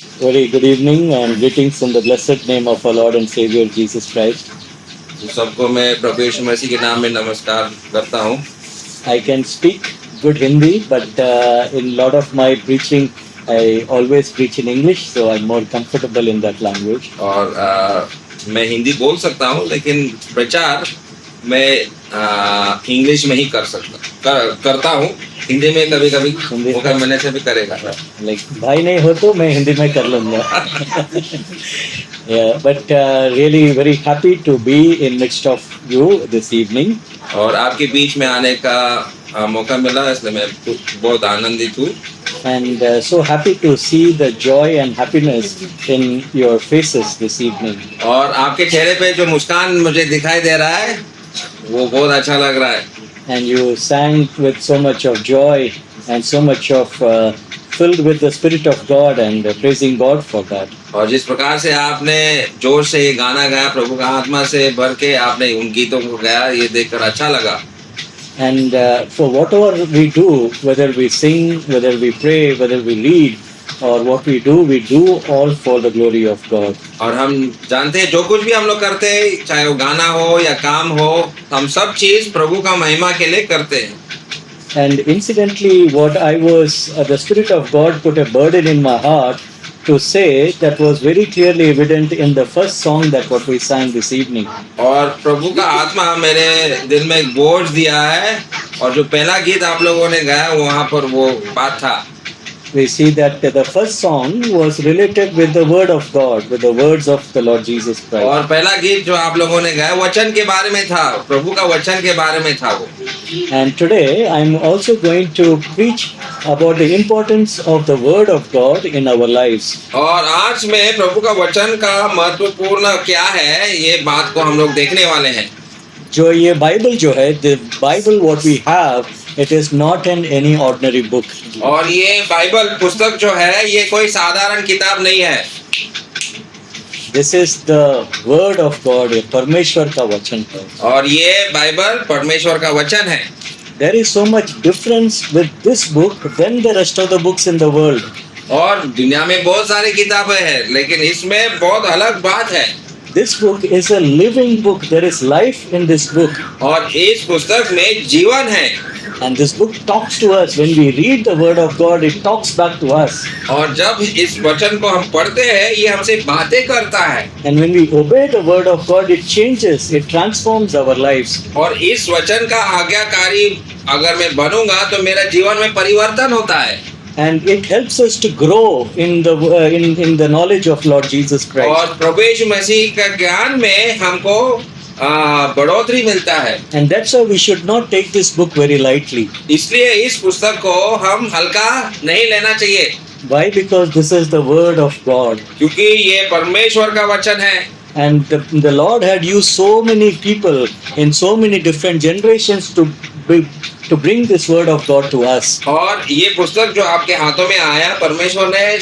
Very good evening and greetings in the blessed name of our Lord and Savior Jesus Christ. सबको मैं प्रभु यीशु मसीह के नाम में नमस्कार करता हूँ। I can speak good Hindi, but in lot of my preaching, I always preach in English, so I'm more comfortable in that language. और मैं हिंदी बोल सकता हूँ, लेकिन प्रचार मैं इंग्लिश में ही करता हूँ। हिंदी में कभी कभी हिंदी मौका मिलने से भी करेगा। Like भाई नहीं हो तो मैं हिंदी में कर लूँगा. Yeah, but really very happy to be in midst of you this evening. और आपके बीच में आने का मौका मिला, इसलिए मैं बहुत आनंदित हूँ। And so happy to see the joy and happiness in your faces this evening. और आपके चेहरे पे जो मुस्कान मुझे दिखाई दे रहा है, वो बहुत अच्छा लग रहा है। And you sang with so much of joy and so much of filled with the Spirit of God and praising God for that. और जिस प्रकार से आपने जोश से ये गाना गाया, प्रभु का आत्मा से भर के आपने उन गीतों को गाया, ये देखकर अच्छा लगा। And for whatever we do, whether we sing, whether we pray, whether we read, or what we do all for the glory of God. और हम जानते हैं जो कुछ भी हम लोग करते हैं, चाहे वो गाना हो या काम हो, हम सब चीज प्रभु का महिमा के लिए करते हैं। And incidentally, what I was, the Spirit of God put a burden in my heart to say that was very clearly evident in the first song that what we sang this evening. और प्रभु का आत्मा मेरे दिल में एक बोझ दिया है, और जो पहला गीत आप लोगों ने गाया वहाँ पर वो बात था। We see that the first song was related with the word of God, with the words of the Lord Jesus Christ. और पहला गीत जो आप लोगों ने गाया वचन के बारे में था, प्रभु का वचन के बारे में था वो। And today I'm also going to preach about the importance of the word of God in our lives. और आज में प्रभु का वचन का महत्वपूर्ण क्या है, ये बात को हम लोग देखने वाले हैं। जो ये बाइबल जो है, the Bible what we have, it is not an any ordinary book. और ये बाइबल पुस्तक जो है, ये कोई साधारण किताब नहीं है। This is the word of God, ये परमेश्वर का वचन है। और ये बाइबल परमेश्वर का वचन है। There is so much difference with this book than the rest of the books in the world. और दुनिया में बहुत सारी किताबें हैं, लेकिन इसमें बहुत अलग बात है। This book is a living book. There is life in this book. और इस पुस्तक में जीवन है। And this book talks to us. When we read the word of God, it talks back to us. और जब इस वचन को हम पढ़ते हैं, ये हमसे बातें करता है। And when we obey the word of God, it changes, it transforms our lives. और इस वचन का आज्ञाकारी अगर मैं बनूंगा तो मेरा जीवन में परिवर्तन होता है। And it helps us to grow in the knowledge of Lord Jesus Christ. और प्रभु यीशु मसीह का ज्ञान में हमको बढ़ोतरी मिलता है। And that's why we should not take this book very lightly. इसलिए इस पुस्तक को हम हल्का नहीं लेना चाहिए। Why? Because this is the word of God. क्योंकि ये परमेश्वर का वचन है। And the Lord had used so many people in so many different generations to bring this word of God to us. और ये पुस्तक जो आपके हाथों में आया, परमेश्वर ने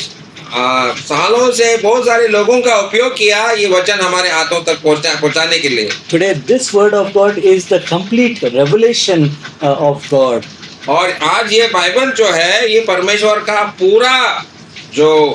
सालों से बहुत सारे लोगों का उपयोग किया ये वचन हमारे हाथों तक पहुंचाने के लिए। Today this word of God is the complete revelation of God. और आज ये बाइबल जो है, ये परमेश्वर का पूरा जो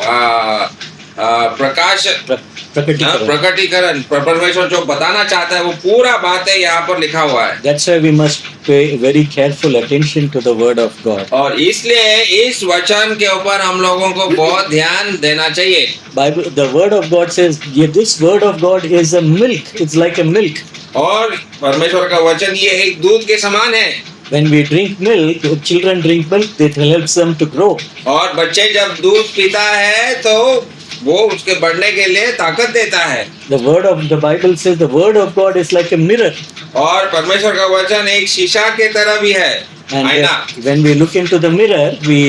प्रकटीकरण परमेश्वर जो बताना चाहता है, वो पूरा बातें यहाँ पर लिखा हुआ है। That's why we must pay very careful attention to the word of God. और इसलिए इस वचन के ऊपर हम लोगों को बहुत ध्यान देना चाहिए। Bible, the word of God says, this word of God is a milk. It's like a milk. और परमेश्वर का वचन ये एक दूध के समान है। When we drink milk, children drink milk, it helps them to grow. और बच्चे जब दूध पीता है तो वो उसके बढ़ने के लिए ताकत देता है। The Bible says the word of God is like a mirror. और परमेश्वर का वचन एक शीशा के तरह भी है, आईना। When we look into the mirror, we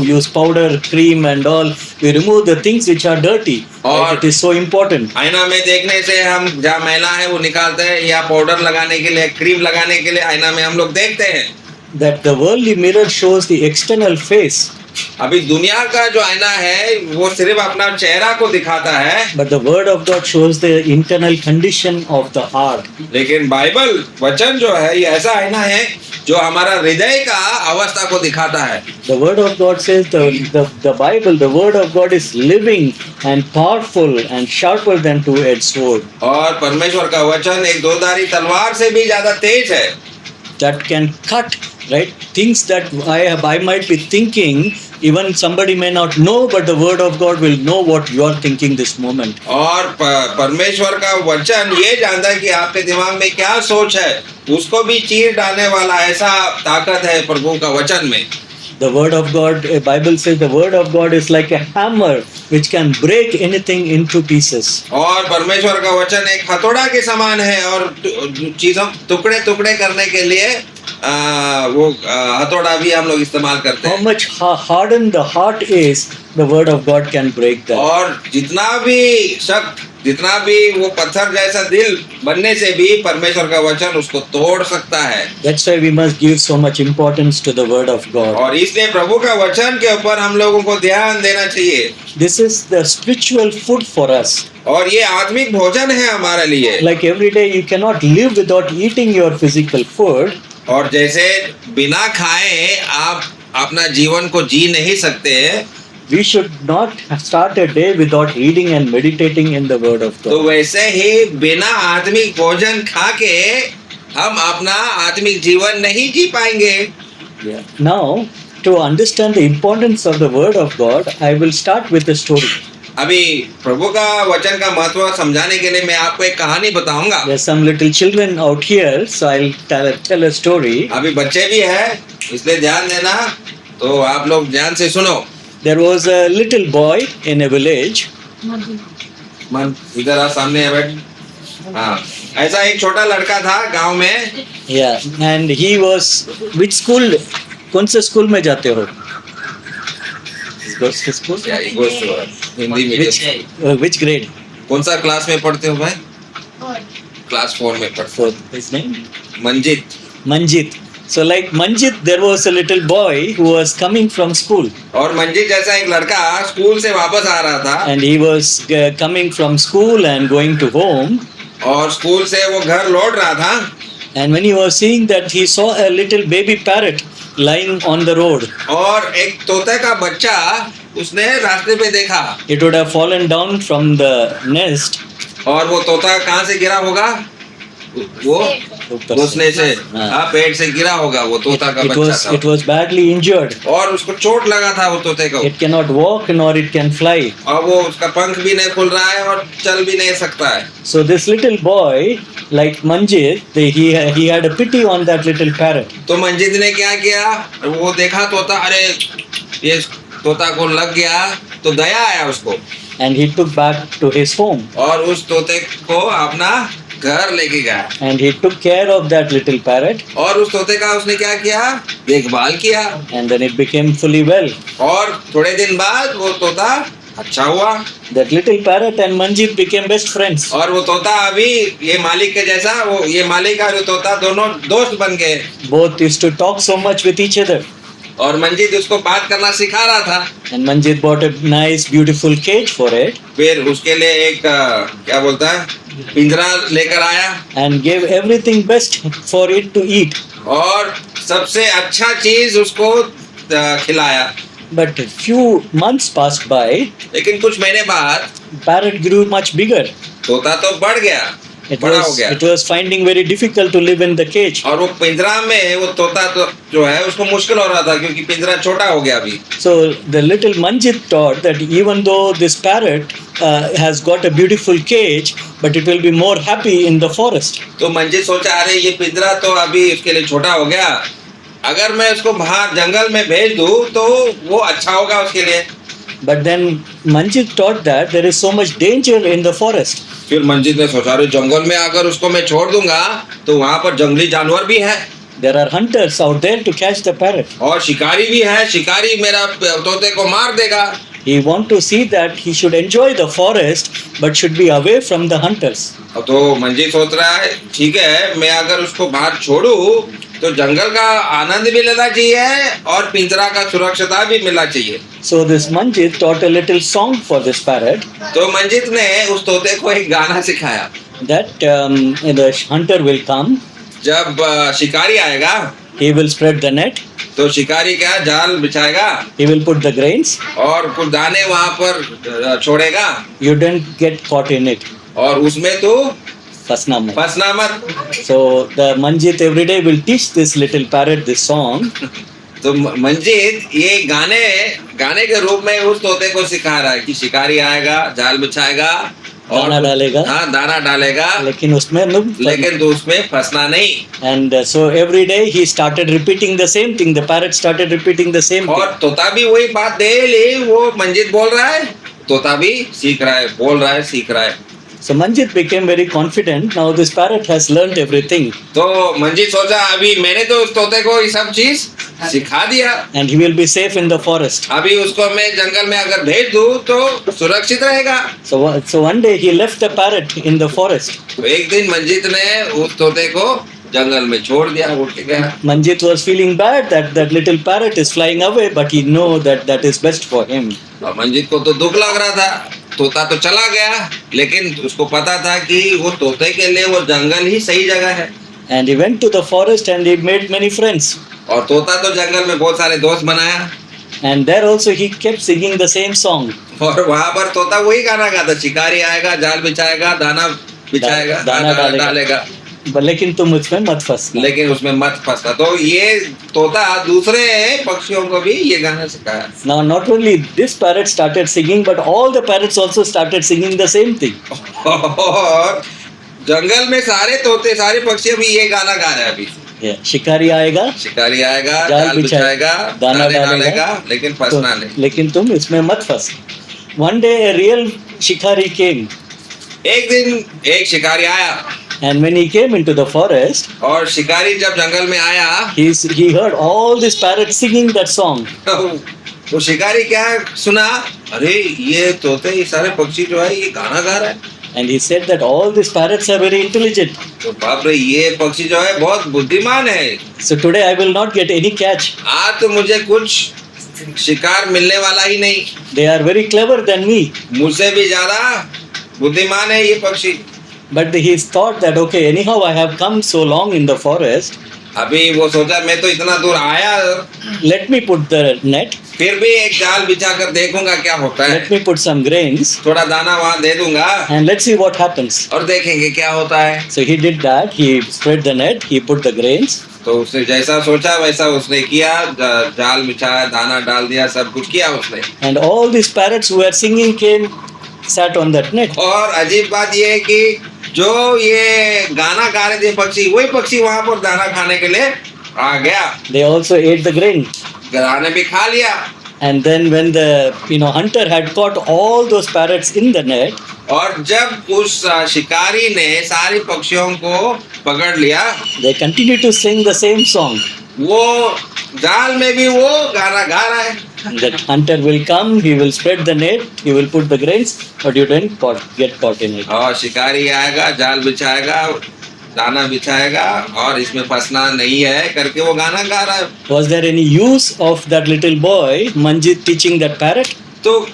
use powder, cream and all. We remove the things which are dirty. और it is so important. आईना में देखने से हम जहाँ मैला है वो निकालते हैं, या पाउडर लगाने के लिए, क्रीम लगाने के लिए आईना में हम लोग देखते हैं। That the worldly mirror shows the external face. अभी दुनिया का जो आईना है वो सिर्फ अपना चेहरा को दिखाता है, but the word of God shows the internal condition of the heart. लेकिन बाइबल वचन जो है ये ऐसा आईना है जो हमारा हृदय का अवस्था को दिखाता है। The word of God says the Bible, the word of God is living and powerful and sharper than two-edged sword और परमेश्वर का वचन एक दोधारी तलवार से भी ज्यादा तेज है, that can cut, right? Things that I might be thinking, even somebody may not know, but the word of God will know what you are thinking this moment. और परमेश्वर का वचन ये जानता है कि आपके दिमाग में क्या सोच है, उसको भी चीर डालने वाला ऐसा ताकत है प्रभु का वचन में। The word of God, Bible says the word of God is like a hammer which can break anything into pieces. और परमेश्वर का वचन एक हथौड़ा के समान है और चीजों टुकड़े टुकड़े करने के लिए वो हथौड़ा भी हम लोग इस्तेमाल करते How हैं। much hardened the heart is, the word of God can break that. और जितना भी सख्त, जितना भी वो पत्थर जैसा दिल बनने से भी परमेश्वर का वचन उसको तोड़ सकता है। That's why we must give so much importance to the word of God. और इसलिए प्रभु का वचन के ऊपर हम लोगों को ध्यान देना चाहिए। This is the spiritual food for us. और ये आत्मिक भोजन है हमारे लिए। Like every day you cannot live without eating your physical food. और जैसे बिना खाए आप अपना जीवन को जी नहीं सकते, We should not start a day without reading and meditating in the word of तो God. वैसे ही बिना आत्मिक भोजन खा के हम अपना आत्मिक जीवन नहीं जी पाएंगे। Yeah. Now, to understand the importance of the word of God, I will start with a story. अभी प्रभु का वचन का महत्व समझाने के लिए मैं आपको एक कहानी बताऊंगा। There are some little children out here, so I'll tell a story. अभी बच्चे भी हैं, इसलिए ध्यान देना, तो आप लोग ध्यान से सुनो। There was a little boy in a village. मन इधर आ, सामने है बैठ। हाँ, ऐसा एक छोटा लड़का था गांव में। Yeah, and he was which school? कौन से स्कूल में जाते हो? Goes to school? या, ये goes to Hindi medium. Which grade? कौन सा क्लास में पढ़ते हो भाई? क्लास 4 में पढ़ते हो। His name? Manjit. Manjit. So like Manjit, there was a little boy who was coming from school, और मंजित जैसा एक लड़का स्कूल से वापस आ रहा था and he was coming from school and going to home. और स्कूल से वो घर लौट रहा था। And when he was seeing that, he saw a little baby parrot lying on the road. और एक तोते का बच्चा उसने रास्ते पे देखा। It would have fallen down from the nest. और वो तोता कहाँ से गिरा होगा? वो घुसने से, हाँ, पेड़ से गिरा होगा। वो तोता का बच्चा It was badly injured. था और उसको चोट लगा था वो तोते को। It cannot walk nor it can fly. और वो उसका पंख भी नहीं खुल रहा है और चल भी नहीं सकता है। So this little boy, like Manjit, he had a pity on that little parrot. तो मंजित ने क्या किया? वो देखा तोता, अरे ये तोता को लग गया, तो दया आया उसको। And he took back to his home. और उस तोते को अपना घर लेके गया। And he took care of that little parrot. और उस तोते का उसने क्या किया? देखभाल किया। And then it became fully well. और थोड़े दिन बाद वो तोता अच्छा हुआ। That little parrot and Manjit became best friends. और वो तोता अभी ये मालिक के जैसा, वो ये मालिक और तोता दोनों दोस्त बन गए। Both used to talk so much with each other. और मंजित उसको बात करना सिखा रहा था। And Manjit bought a nice, beautiful cage for it. फिर उसके लिए एक क्या बोलता है, पिंजरा लेकर आया। And gave everything best for it to eat. और सबसे अच्छा चीज उसको खिलाया। But a few months passed by. लेकिन कुछ महीने बाद Parrot grew much bigger. तोता तो बढ़ गया, बड़ा हो गया। It was finding very difficult to live in the cage. और वो पिंजरा में वो तोता तो जो है उसको मुश्किल हो रहा था क्योंकि पिंजरा छोटा हो गया अभी। So the little Manjit thought that even though this parrot has got a beautiful cage, but it will be more happy in the forest. तो मंजित सोचा, अरे ये पिंजरा तो अभी उसके लिए छोटा हो गया, अगर मैं उसको बाहर जंगल में भेज दूँ तो वो अच्छा होगा उसके लिए। But then Manjit thought that there is so much danger in the forest. फिर मंजित ने सोचा, अरे जंगल में अगर उसको मैं छोड़ दूंगा तो वहाँ पर जंगली जानवर भी है। There are hunters out there to catch the parrot. और शिकारी भी है, शिकारी मेरा तोते को मार देगा। He want to see that he should enjoy the forest, but should be away from the hunters. तो मंजित सोच रहा है, ठीक है, मैं अगर उसको बाहर छोड़ू तो जंगल का आनंद भी लेना चाहिए और पिंजरा का सुरक्षता भी मिलना चाहिए। So this Manjit taught a little song for this parrot तो मंजित ने उस तोते को एक गाना सिखाया। that the hunter will come, जब शिकारी आएगा he will spread the net, तो शिकारी क्या जाल बिछाएगा he will put the grains, और कुछ दाने वहां पर छोड़ेगा you don't get caught in it. और उसमें तो फंसना मत. फंसना मत। So the Manjit every day will teach this little parrot this song, तो मंजित ये गाने के रूप में उस तोते को सिखा रहा है कि शिकारी आएगा, जाल बिछाएगा और दाना डालेगा, हाँ दाना डालेगा, लेकिन उसमें लेकिन तो उसमें फंसना नहीं। and so every day he started repeating the same thing. The parrot started repeating the same thing. और तोता भी वही बात डेली वो मंजित बोल रहा है, तोता भी सीख रहा है, बोल रहा है, सीख रहा है। So Manjit became very confident. Now this parrot has learned everything, तो मंजित सोचा अभी मैंने तो उस तोते को ये सब चीज सिखा दिया, and he will be safe in the forest. अभी उसको मैं जंगल में अगर भेज दूं तो सुरक्षित रहेगा। So one day he left the parrot in the forest. तो एक दिन मंजित ने उस तोते को जंगल में छोड़ दिया, उड़ के गया। Manjit was feeling bad that that little parrot is flying away, but he know that that is best for him. और मंजित को तो दुख लग रहा था, तोता तो चला गया, लेकिन उसको पता था कि वो तोते के लिए वो जंगल ही सही जगह है। And he went to the forest and he made many friends. और तोता तो जंगल में बहुत सारे दोस्त बनाया And there also he kept singing the same song. और वहां पर तोता वही गाना गाता, शिकारी आएगा, जाल बिछाएगा, दाना बिछाएगा, दाना डालेगा, But लेकिन तुम उसमें मत फंसना. लेकिन उसमें मत फंसना। तो ये तोता दूसरे पक्षियों को भी ये गाना सिखाया। Now not only this parrot started singing, but all the parrots also started singing the same thing. और जंगल में सारे तोते, सारे पक्षी भी ये गाना गा रहे हैं अभी। Yeah. शिकारी आएगा, शिकारी आएगा, जाल जाल बिछाएगा, दाना दाने डालेगा, डालेगा, लेकिन फंसना नहीं। लेकिन तुम इसमें मत फंस. One day a real शिकारी came, एक दिन एक शिकारी आया and when he came into the forest, और शिकारी जब जंगल में आया he heard all these parrots singing that song. तो शिकारी क्या सुना, अरे ये तोते, ये सारे पक्षी जो है ये गाना गा रहा है। And he said that all these parrots are very intelligent. तो बाप रे, ये पक्षी जो है बहुत बुद्धिमान है। So today I will not get any catch. आज तो मुझे कुछ शिकार मिलने वाला ही नहीं। They are very clever than me. मुझसे भी ज्यादा बुद्धिमान है ये पक्षी। But he thought that okay, anyhow I have come so long in the forest. अभी वो सोचा मैं तो इतना दूर आया, Let me put the net. फिर भी एक जाल बिछा कर देखूंगा क्या होता है, Let me put some grains थोड़ा दाना वहां दे दूंगा and let's see what happens. और देखेंगे क्या होता है। So he did that. He spread the net. He put the grains. तो उसने जैसा सोचा वैसा उसने किया, जाल बिछाया, दाना डाल दिया, सब कुछ किया उसने। And all these parrots who were singing came, sat on that net. और अजीब बात ये है कि जो ये गाना गा रहे थे पक्षी, वही पक्षी वहां पर दाना खाने के लिए आ गया, They also ate the grain. दाने भी खा लिया। And then when the hunter had caught all those parrots in the net, और जब उस शिकारी ने सारे पक्षियों को पकड़ लिया, they continued to sing the same song. वो जाल में भी वो गाना गा रहा है। That hunter will come, he will spread the net, he will put the grains, but you don't get caught in it. और शिकारी आएगा, जाल बिछाएगा, दाना बिछाएगा और इसमें फंसना नहीं है करके वो गाना गा रहा है। Was there any use of that little boy, Manjit, teaching that parrot? तो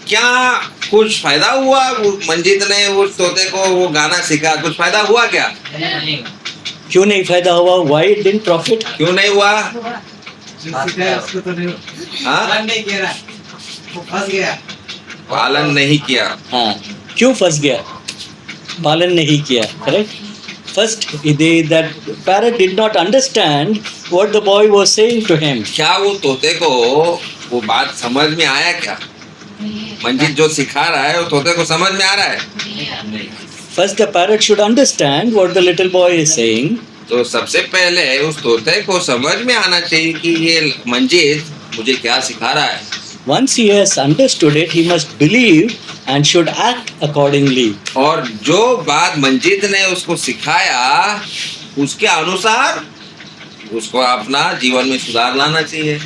क्या कुछ फायदा हुआ? वो मंजित ने उस तोते को वो गाना सिखा, कुछ फायदा हुआ क्या? क्यों नहीं फायदा हुआ? Why it didn't profit? क्यों नहीं हुआ? पालन नहीं किया, वो फंस गया। पालन नहीं किया। हाँ, क्यों फंस गया? पालन नहीं किया, correct? First, that parrot did not understand what the boy was saying to him. क्या वो तोते को वो बात समझ में आया क्या? मंजित जो सिखा रहा है वो तोते को समझ में आ रहा है? First, the parrot should understand what the little boy is saying. तो सबसे पहले उस तोते को समझ में आना चाहिए कि ये मंजित मुझे क्या सिखा रहा है। Once he has understood it, he must believe and should act accordingly. और जो बात मंजित ने उसको सिखाया उसके अनुसार उसको अपना जीवन में सुधार लाना चाहिए।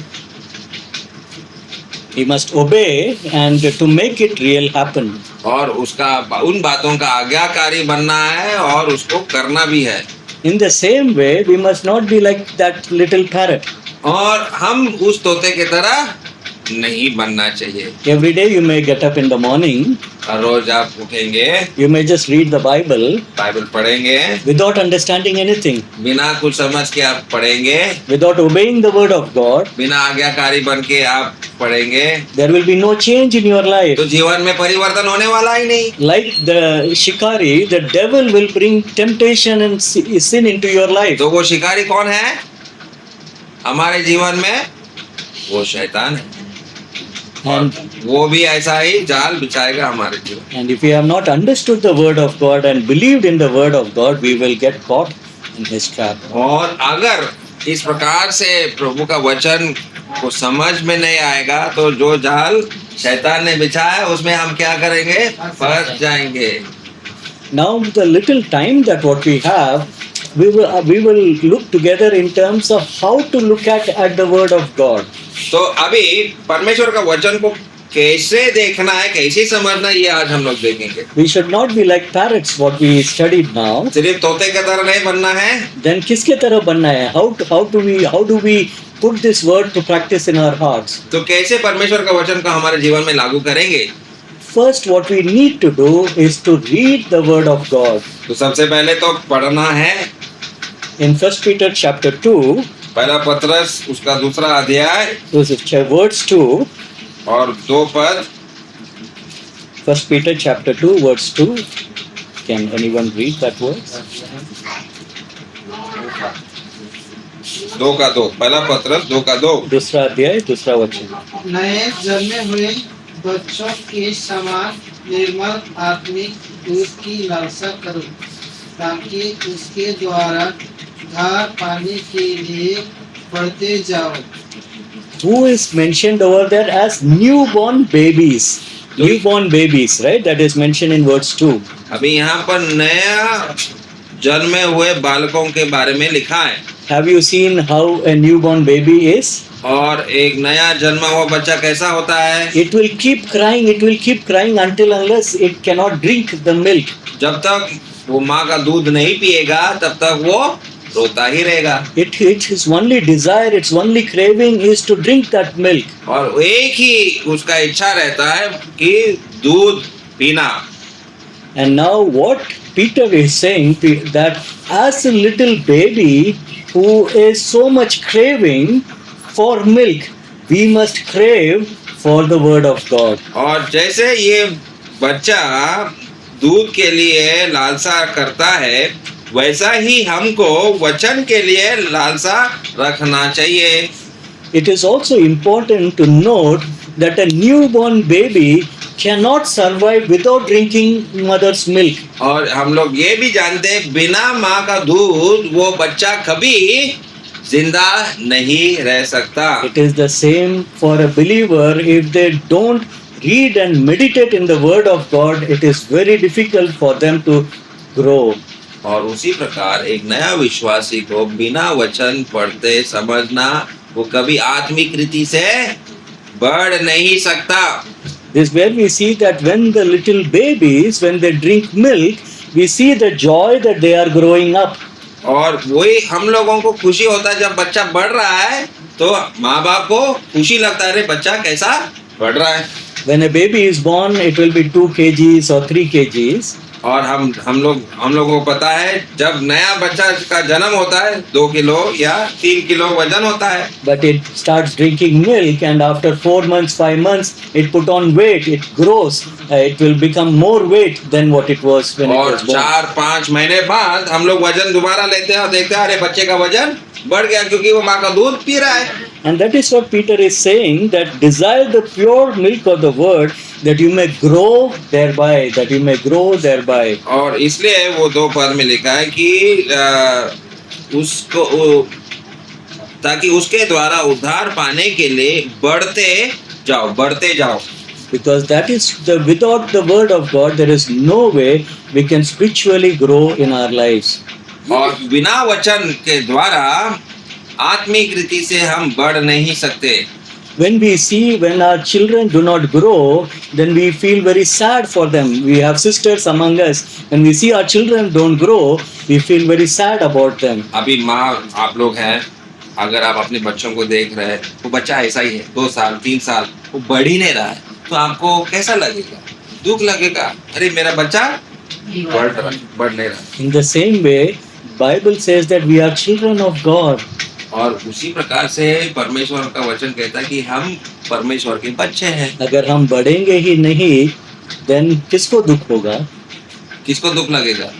He must obey and to make it real happen. और उसका उन बातों का आज्ञाकारी बनना है और उसको करना भी है। In the same way, we must not be like that little parrot. और हम उस तोते की तरह नहीं बनना चाहिए। Every day you may get up in the morning, हर रोज आप उठेंगे, you may just read the Bible Bible पढ़ेंगे, without understanding anything, बिना कुछ समझ के आप पढ़ेंगे, without obeying the word of God. बिना आज्ञाकारी बन के आप पढ़ेंगे, There will be no change in your life. तो जीवन में परिवर्तन होने वाला ही नहीं। Like the shikari, the devil will bring temptation and sin into your life. तो वो शिकारी कौन है हमारे जीवन में? वो शैतान है, और And, वो भी ऐसा ही जाल बिछाएगा हमारे जीवन। and if we have not understood the word of God and believed in the word of God, we will get caught in his trap. और अगर इस प्रकार से प्रभु का वचन को समझ में नहीं आएगा तो जो जाल शैतान ने बिछाया उसमें हम क्या करेंगे? फंस जाएंगे। Now the little time that what we have, we will look together in terms of how to look at the word of God. तो अभी परमेश्वर का वचन को कैसे देखना है, कैसे समझना है, ये आज हम लोग देखेंगे। We should not be like parrots what we studied now. सिर्फ तोते की तरह नहीं बनना है। Then किसके तरह बनना है? How do we put this word to practice in our hearts? तो कैसे परमेश्वर का वचन को हमारे जीवन में लागू करेंगे? First, what we need to do is to read the word of God. तो सबसे पहले तो पढ़ना है। In 1 Peter chapter 2, पहला पत्रस उसका दूसरा अध्याय verse 2, और 2 पद। 1 Peter chapter 2, verse 2. Can anyone read that verse? 2 का 2, पहला पत्रस 2 का 2। दूसरा अध्याय दूसरा वचन। नए जन्मे हुए बच्चों के समान निर्मल आत्मिक दूध की लालसा करो, ताकि उसके द्वारा धार पाने के लिए बढ़ते जाओ। Who is mentioned over there as newborn babies? Newborn babies, right? That is mentioned in verse 2. अभी यहाँ पर नया जन्मे हुए बालकों के बारे में लिखा है। Have you seen how a newborn baby is? और एक नया जन्मा हुआ बच्चा कैसा होता है? It will keep crying until unless it cannot drink the milk. जब तक वो माँ का दूध नहीं पिएगा तब तक वो रोता ही रहेगा। Its only desire, its only craving is to drink that milk. और एक ही उसका इच्छा रहता है कि दूध पीना। And now what Peter is saying that as a little baby who is so much craving for milk, we must crave for the word of God. और जैसे ये बच्चा दूध के लिए लालसा करता है, वैसा ही हमको वचन के लिए लालसा रखना चाहिए। It is also important to note that a newborn baby cannot survive without drinking mother's milk. और हम लोग ये भी जानते हैं बिना माँ का दूध वो बच्चा कभी जिंदा नहीं रह सकता। It is the same for a believer. If they don't read and meditate in the word of God, it is very difficult for them to grow. और उसी प्रकार एक नया विश्वासी को बिना वचन पढ़ते समझना वो कभी आत्मिक रीति से बढ़ नहीं सकता। This is where we see that when the little babies, when they drink milk, we see the joy that they are growing up. और वही हम लोगों को खुशी होता है जब बच्चा बढ़ रहा है, तो माँ बाप को खुशी लगता है अरे बच्चा कैसा बढ़ रहा है। When a baby is born, it will be 2 kgs or 3 kgs. और हम लोगों को पता है जब नया बच्चा का जन्म होता है 2 किलो या 3 किलो वजन होता है। But it starts drinking milk, and after 4 months, 5 months, it put on weight, it grows, it will become more weight than what it was when it और was born. 4-5 महीने बाद हम लोग वजन दोबारा लेते हैं और देखते हैं अरे बच्चे का वजन बढ़ गया क्योंकि वो माँ का दूध पी रहा है। And that is what Peter is saying, that desire the pure milk of the word, that you may grow thereby, that you may grow thereby. और इसलिए वो 2 पद में लिखा है कि उसको ताकि उसके द्वारा उद्धार पाने के लिए बढ़ते जाओ। Because that is without the word of God, there is no way we can spiritually grow in our lives. और बिना वचन के द्वारा आत्मिक रीति से हम बढ़ नहीं सकते। when our children do not grow, then we feel very sad for them. We have sisters among us. When we see our children don't grow, we feel very sad about them. अभी माँ आप लोग हैं, अगर आप अपने बच्चों को देख रहे हैं, वो बच्चा ऐसा ही है, 2 साल 3 साल वो बढ़ ही नहीं रहा है, तो आपको कैसा लगेगा? दुख लगेगा, अरे मेरा बच्चा बढ़ नहीं रहा। In the same way, Bible says that we are children of God. और उसी प्रकार से परमेश्वर का वचन कहता है कि हम परमेश्वर के बच्चे हैं। अगर हम बढ़ेंगे ही नहीं, then किसको दुख होगा? किसको दुख लगेगा?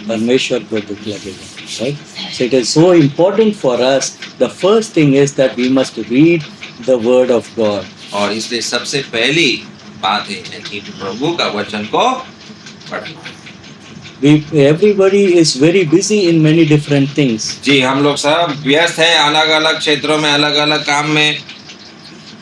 परमेश्वर को दुख लगेगा, right? So it is so important for us. The first thing is that we must read the word of God. और इसलिए सबसे पहली बात है कि प्रभु का वचन को पढ़ना। Everybody is very busy in many different things. जी, हम लोग सब व्यस्त हैं अलग अलग क्षेत्रों में, अलग अलग काम में।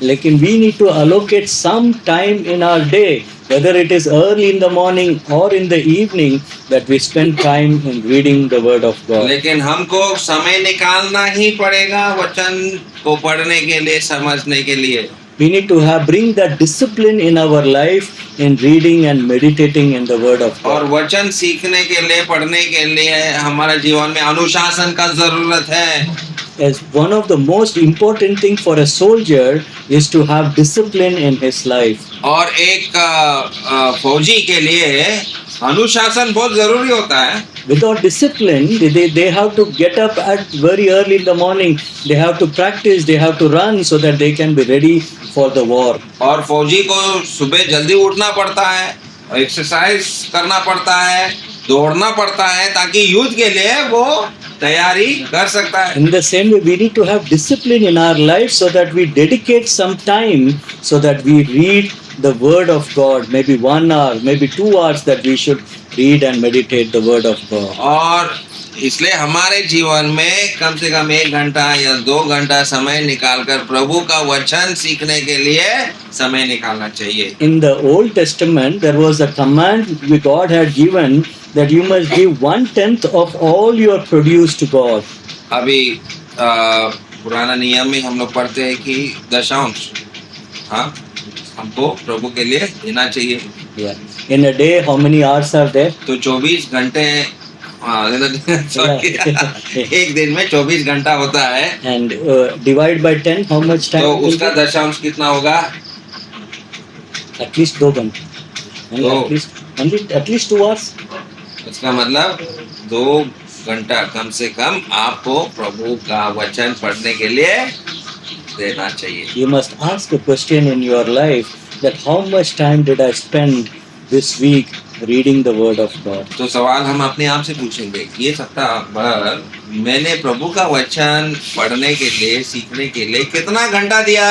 लेकिन we need to allocate some time in our day, whether it is early in the morning or in the evening, that we spend time in reading the word of God. लेकिन हमको समय निकालना ही पड़ेगा वचन को पढ़ने के लिए, समझने के लिए। We need to bring that discipline in our life in reading and meditating in the word of और God. वचन सीखने के लिए, पढ़ने के लिए हमारे जीवन में अनुशासन का जरूरत है। As one of the most important thing for a soldier is to have discipline in his life. और एक फौजी के लिए अनुशासन बहुत जरूरी होता है। Without discipline, they have to get up at very early in the morning. They have to practice, they have to run so that they can be ready for the war. और फौजी को सुबह जल्दी उठना पड़ता है, एक्सरसाइज करना पड़ता है, दौड़ना पड़ता है ताकि युद्ध के लिए वो तैयारी कर सकता है। In the same way, we need to have discipline in our life so that we dedicate some time so that we read the word of God, maybe 1 hour, maybe 2 hours, that we should read and meditate the word of God. और इसलिए हमारे जीवन में कम से कम 1 घंटा या 2 घंटा समय निकालकर प्रभु का वचन सीखने के लिए समय निकालना चाहिए। In the Old Testament, there was a command which God had given that you must give 1/10 of all your produce to God. अभी पुराना नियम में हम लोग पढ़ते हैं कि दशांश, हाँ, हमको प्रभु के लिए देना चाहिए। Yeah. In a day, how many hours are there? तो 24 घंटे एक दिन में 24 घंटा होता है, And divide by 10, how much time? तो will उसका be? दशांश कितना होगा? At least 2 घंटे. Only at least 2 hours. उसका मतलब 2 घंटा कम से कम आपको प्रभु का वचन पढ़ने के लिए देना चाहिए। You must ask a question in your life that how much time did I spend this week reading the word of God? तो सवाल हम अपने आप से पूछेंगे, ये सप्ताह भर मैंने प्रभु का वचन पढ़ने के लिए, सीखने के लिए कितना घंटा दिया?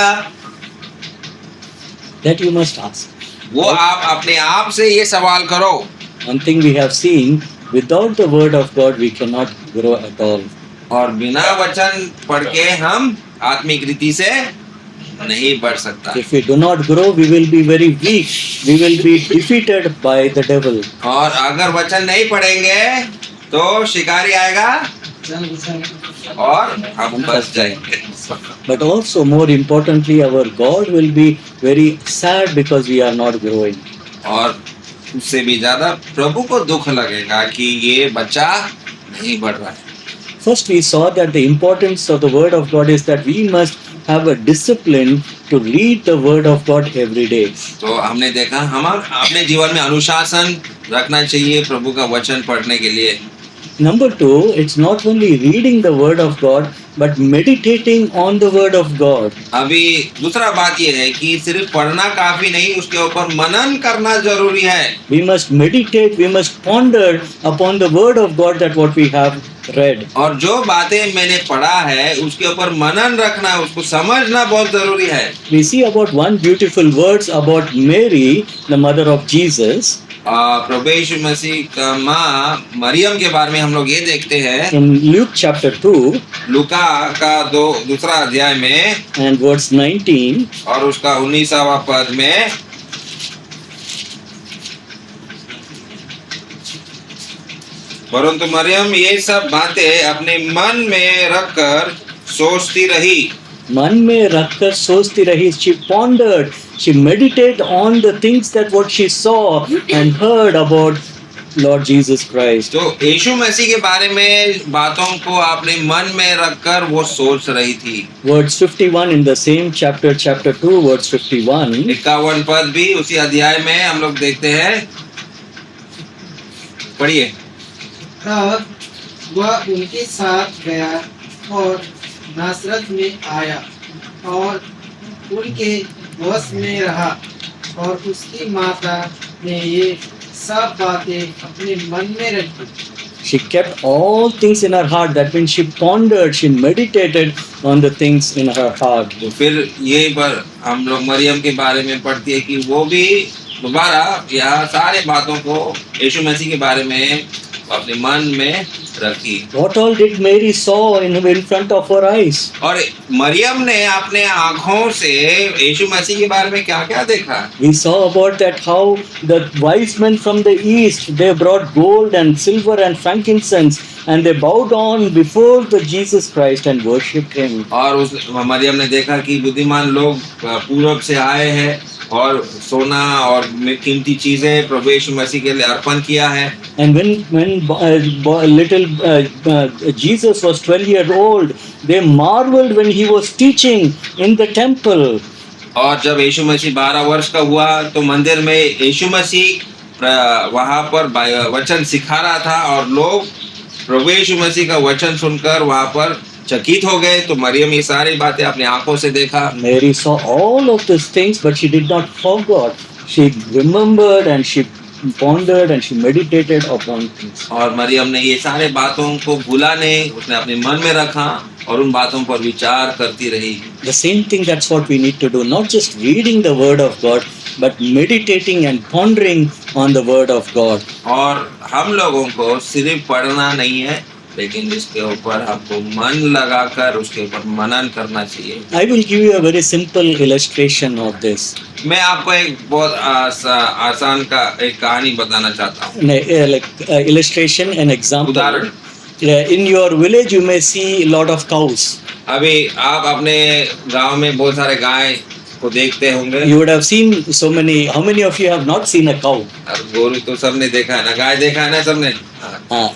That you must ask. वो आप अपने आप से ये सवाल करो। One thing we have seen, without the word of God we cannot grow at all. और बिना वचन पढ़ के हम आत्मिक रीति से नहीं बढ़ सकता। If we do not grow, we will be very weak. We will be defeated by the devil. और अगर वचन नहीं पढ़ेंगे तो शिकारी आएगा और हम फंस जाएंगे। But also more importantly, our God will be very sad because we are not growing. और उससे भी ज्यादा प्रभु को दुख लगेगा कि ये बच्चा नहीं बढ़ रहा है। First we saw that the importance of the word of God is that we must have a discipline to read the word of God every day. तो हमने देखा हम अपने जीवन में अनुशासन रखना चाहिए प्रभु का वचन पढ़ने के लिए। Number 2, it's not only reading the word of God but meditating on the word of God. अभी दूसरा बात ये है कि सिर्फ पढ़ना काफी नहीं, उसके ऊपर मनन करना जरूरी है। We must meditate, we must ponder upon the word of God, that what we have read. और जो बातें मैंने पढ़ा है उसके ऊपर मनन रखना, उसको समझना बहुत जरूरी है। We see about one beautiful words about Mary, the mother of Jesus. प्रभु यीशु मसीह का माँ मरियम के बारे में हम लोग ये देखते हैं In Luke chapter 2 लूका का दूसरा अध्याय में and verse 19, और उसका 19वां पद में, परंतु मरियम ये सब बातें अपने मन में रखकर सोचती रही। मन में रखकर सोचती रही. She pondered, she meditated on the things that what she saw and heard about Lord Jesus Christ. तो यीशु मसीह के बारे में बातों को आपने मन में रखकर वो सोच रही थी. Words 51 in the same chapter, chapter 2, verse 51. 51 पद भी उसी अध्याय में हम लोग देखते हैं. पढ़िए. तब वह उनके साथ गया और नासरत में आया और उनके वश में रहा और उसकी माता ने ये सब बातें अपने मन में रखी. She kept all things in her heart. That means she pondered, she meditated on the things in her heart. तो फिर यही पर हम लोग मरियम के बारे में पढ़ती है कि वो भी दोबारा यह सारे बातों को यीशु मसीह के बारे में अपने मन में रखी. What all did Mary saw in front of her eyes? और मरियम ने अपने आँखों से यीशु मसीह के बारे में क्या क्या देखा. We saw about that how the wise men from the east, they brought gold and silver and frankincense and they bowed down before the Jesus Christ and worshipped him. और उस मरियम ने देखा कि बुद्धिमान लोग पूरब से आए हैं और सोना और कीमती चीजें प्रभु यीशु मसीह के लिए अर्पण किया है. And when little Jesus was 12 years old, they marveled when he was teaching in the temple. और जब यीशु मसीह 12 वर्ष का हुआ तो मंदिर में यीशु मसीह वहाँ पर वचन सिखा रहा था और लोग प्रभु यीशु मसीह का वचन सुनकर वहाँ पर चकित हो गए. तो मरियम ये सारी बातें अपनी आंखों से देखा. Mary saw all of these things, but she did not forget. She remembered and she pondered and she meditated upon things. और मरियम ने ये सारे बातों को भूला नहीं, उसने अपने मन में रखा और उन बातों पर विचार करती रही. The same thing, that's what we need to do. Not just reading the word of God, but meditating and pondering on the word of God. और हम लोगों को सिर्फ पढ़ना नहीं है, लेकिन इसके ऊपर हमको मन लगाकर उसके ऊपर मनन करना चाहिए. I will give you a very simple illustration of this. मैं आपको एक बहुत आसान का एक कहानी बताना चाहता हूँ. Illustration, an example. उदाहरण. In your village, you may see a lot of cows. अभी आप अपने गांव में बहुत सारे गाय को देखते होंगे. You would have seen so many. How many of you have not seen a cow? गोरू तो सबने देखा है ना, गाय देखा है ना सबने.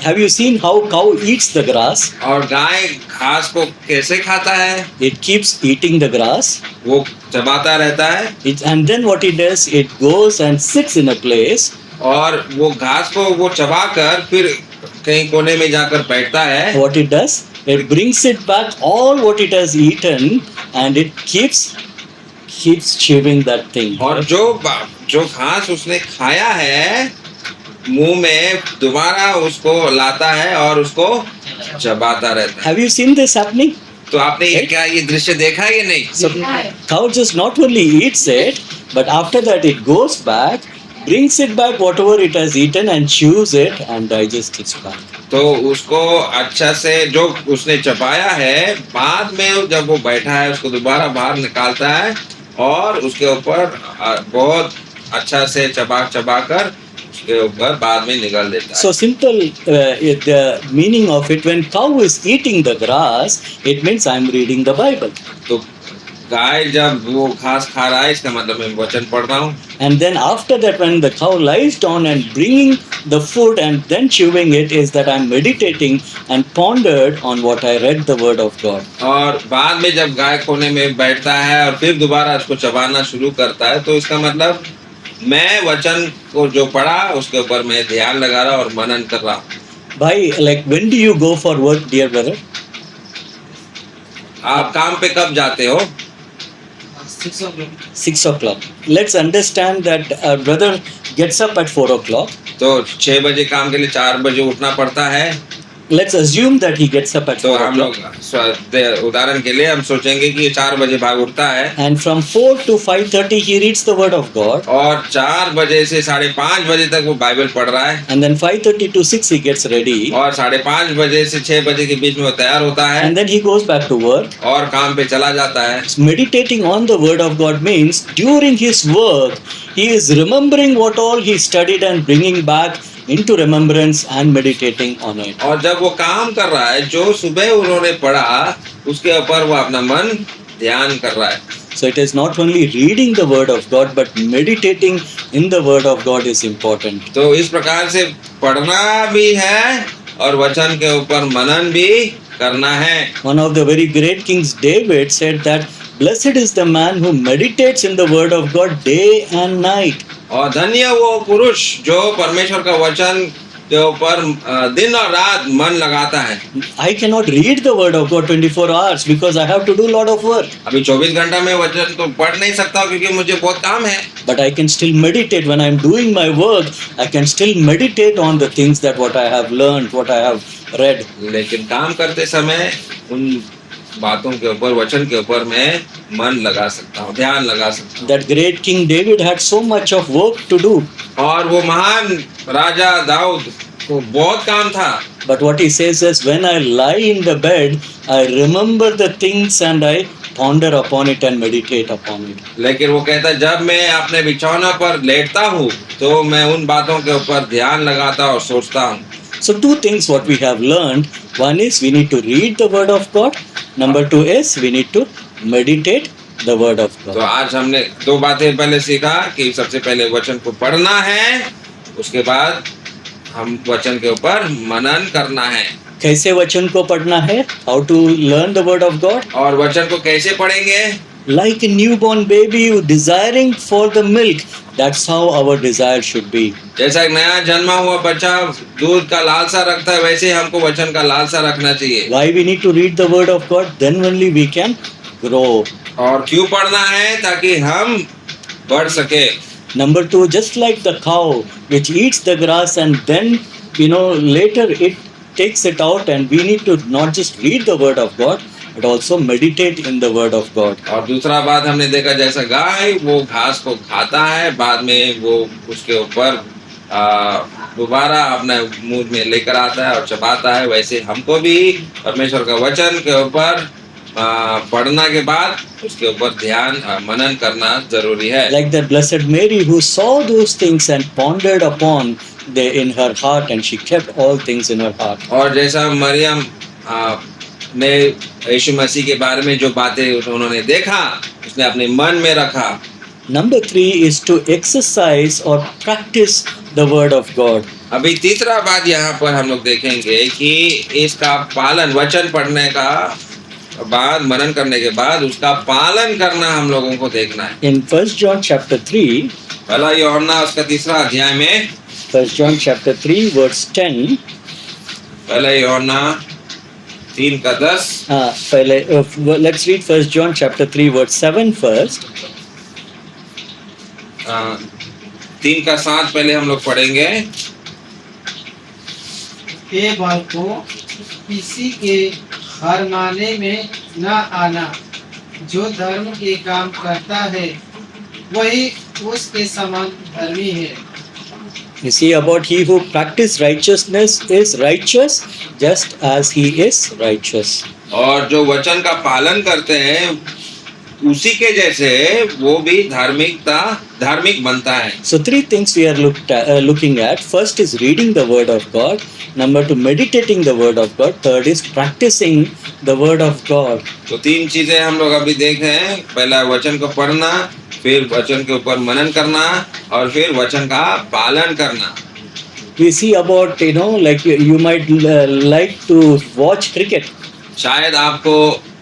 Have you seen how cow eats the grass? और गाय घास को कैसे खाता है? It keeps eating the grass. वो चबाता रहता है. And then what it does, it goes and sits in a place. और वो घास को वो चबाकर फिर कहीं कोने में जाकर बैठता है. What it does, it brings it back all what it has eaten and it keeps chewing that thing. और जो घास उसने खाया है मुंह में दोबारा उसको लाता है और उसको चबाता रहता है. Have you seen this happening? तो आपने ये दृश्य देखा है या नहीं? So cow just not only eats it, but after that it goes back, brings it back whatever it has eaten and chews it and digests it back. तो उसको अच्छा से जो उसने चबाया है बाद में जब वो बैठा है उसको दोबारा बाहर निकालता है और उसके ऊपर बहुत अच्छा से चबा कर उसके ऊपर बाद में निकाल देता है. So simple, the meaning of it, when cow is eating the grass, it means I am reading the Bible. तो गाय जब वो घास खा रहा है इसका मतलब मैं वचन पढ़ रहा हूँ. And then after that, when the cow lies down and bringing the food and then chewing it, is that I am meditating and pondered on what I read the word of God. और बाद में जब गाय कोने में बैठता है और फिर दोबारा उसको चबाना शुरू करता है तो इसका मतलब मैं वचन को जो पढ़ा उसके ऊपर मैं ध्यान लगा रहा और मनन कर रहा हूँ. By like when do you go for work, dear brother? आप काम पे कब जाते हो? 6 o'clock. 6 o'clock. Let's understand that a brother gets up at 4 o'clock. तो 6 बजे काम के लिए 4 बजे उठना पड़ता है. Let's assume that he gets up at तो 4 हम लोग o'clock. उदाहरण के लिए हम सोचेंगे कि ये 4 बजे भाग उठता है. And from 4 to 5:30 he reads the word of God. और 4 बजे से 5:30 बजे तक वो बाइबल पढ़ रहा है. And then 5:30 to 6 he gets ready. और 5:30 बजे से 6 बजे के बीच में वो तैयार होता है. And then he goes back to work. और काम पे चला जाता है. Meditating on the word of God means during his work he is remembering what all he studied and bringing back into remembrance and meditating on it. और जब वो काम कर रहा है जो सुबह उन्होंने पढ़ा उसके ऊपर वो अपना मन ध्यान कर रहा है। So it is not only reading the word of God, but meditating in the word of God is important. तो इस प्रकार से पढ़ना भी है और वचन के ऊपर मनन भी करना है। One of the very great kings, David, said that blessed is the man who meditates in the word of God day and night. और धन्य वो पुरुष जो परमेश्वर का वचन के ऊपर दिन और रात मन लगाता है। I cannot read the word of God 24 hours because I have to do a lot of work. अभी 24 घंटा में वचन तो पढ़ नहीं सकता क्योंकि मुझे बहुत काम है। But I can still meditate when I am doing my work. I can still meditate on the things that what I have learned, what I have read. लेकिन काम करते समय उन बातों के ऊपर, वचन के ऊपर मैं मन लगा सकता हूँ, ध्यान लगा सकता हूँ। That great King David had so much of work to do. और वो महान राजा दाऊद को बहुत काम था। But what he says is, when I lie in the bed, I remember the things and I ponder upon it and meditate upon it. लेकिन वो कहता है जब मैं अपने बिछौना पर लेटता हूँ तो मैं उन बातों के ऊपर ध्यान लगाता और सोचता हूँ। So two things what we have learned. One is we need to read the word of God. Number two is we need to meditate the word of तो God. आज हमने दो बातें पहले सीखा कि सबसे पहले वचन को पढ़ना है, उसके बाद हम वचन के ऊपर मनन करना है। कैसे वचन को पढ़ना है? How to learn the word of God? और वचन को कैसे पढ़ेंगे? Like a newborn baby who desiring for the milk. That's how our desire should be. जैसा एक नया जन्मा हुआ बच्चा दूध का लालसा रखता है वैसे हमको वचन का लालसा रखना चाहिए। Why we need to read the word of God? Then only we can grow. और क्यों पढ़ना है? ताकि हम बढ़ सके। Number two, just like the cow which eats the grass and then later it takes it out, and we need to not just read the word of God but also meditate in the word of God. और दूसरा बात हमने देखा जैसा गाय वो घास को खाता है, बाद में वो उसके ऊपर दोबारा अपने मुंह में लेकर आता है और चबाता है, वैसे हमको भी परमेश्वर का वचन के ऊपर पढ़ना के बाद उसके ऊपर ध्यान मनन करना जरूरी है। Like that blessed Mary who saw those things and pondered upon in her heart, and she kept all things in her heart. और जैसा मरियम ने यीशु मसीह के बारे में जो बातें उन्होंने देखा उसने अपने मन में रखा। Number three is to exercise or practice the word of God. अभी तीसरा बात यहाँ पर हम लोग देखेंगे कि इसका पालन, वचन पढ़ने का बाद, मनन करने के बाद उसका पालन करना हम लोगों को देखना है। In 1 John chapter 3, पहला यूहन्ना उसका तीसरा अध्याय में 1 John chapter 3 verse 10, पहला यूहन्ना 3:10 पहले let's read 1 John chapter 3 verse 7 first. 3:7 पहले हम लोग पढ़ेंगे। हे बालकों, किसी के हरमाने में न आना, जो धर्म के काम करता है वही उसके समान धर्मी है। You see, about he who practice righteousness is righteous just as he is righteous. और जो वचन का पालन करते हैं उसी के जैसे वो भी धार्मिक बनता है। So three things we are looking at. First is reading the word of God. Number two, meditating the word of God. Third is practicing the word of God. तो तीन चीजें हम लोग अभी देख रहे हैं। पहला वचन को पढ़ना, फिर वचन के ऊपर मनन करना और फिर वचन का पालन करना। We see about, like you might like to watch cricket. शायद आपको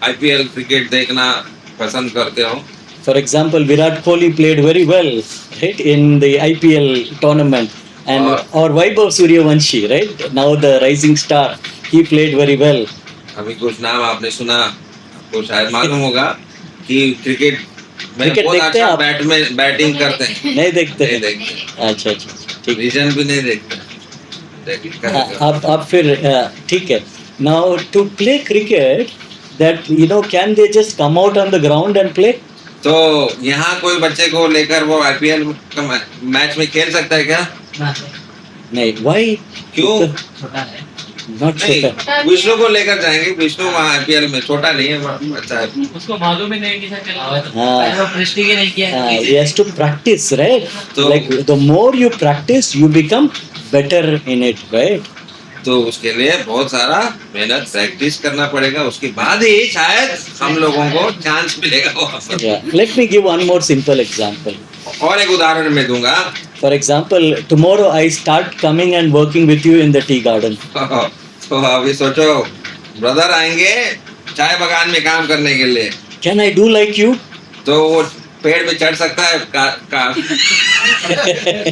IPL क्रिकेट देखना पसंद करते हो। For example, Virat Kohli played very well, right, in the IPL tournament. And or Vaibhav Suryavanshi, right, now the rising star, he played very well. अभी कुछ नाम आपने सुना, आपको शायद मालूम होगा कि क्रिकेट में क्रिकेट बहुत देखते हैं अच्छा आप? बैटिंग करते हैं। नहीं देखते नहीं हैं? देखते, अच्छा, ठीक। रीजन भी नहीं देखते। आप फिर ठीक है। Now to play cricket, that can they just come out on the ground and play? तो यहाँ कोई बच्चे को लेकर वो IPL मैच में खेल सकता है क्या? नहीं, why? क्यों? छोटा है। Not नहीं, छोटा। विष्णु को लेकर जाएंगे। विष्णु वहाँ IPL में छोटा नहीं है, अच्छा है। उसको मालूम ही नहीं कि हाँ। प्रैक्टिस नहीं किया। He has to practice, right? तो- Like the more you practice, you become better in it, right? तो उसके लिए बहुत सारा मेहनत प्रैक्टिस करना पड़ेगा, उसके बाद ही शायद हम लोगों को चांस मिलेगा वहाँ पर। Yeah. Let me give one more simple example. और एक उदाहरण मैं दूंगा। For example, tomorrow I start coming and working with you in the tea garden. तो अभी सोचो ब्रदर आएंगे चाय बगान में काम करने के लिए, Can I do like you? तो वो पेड़ पे चढ़ सकता है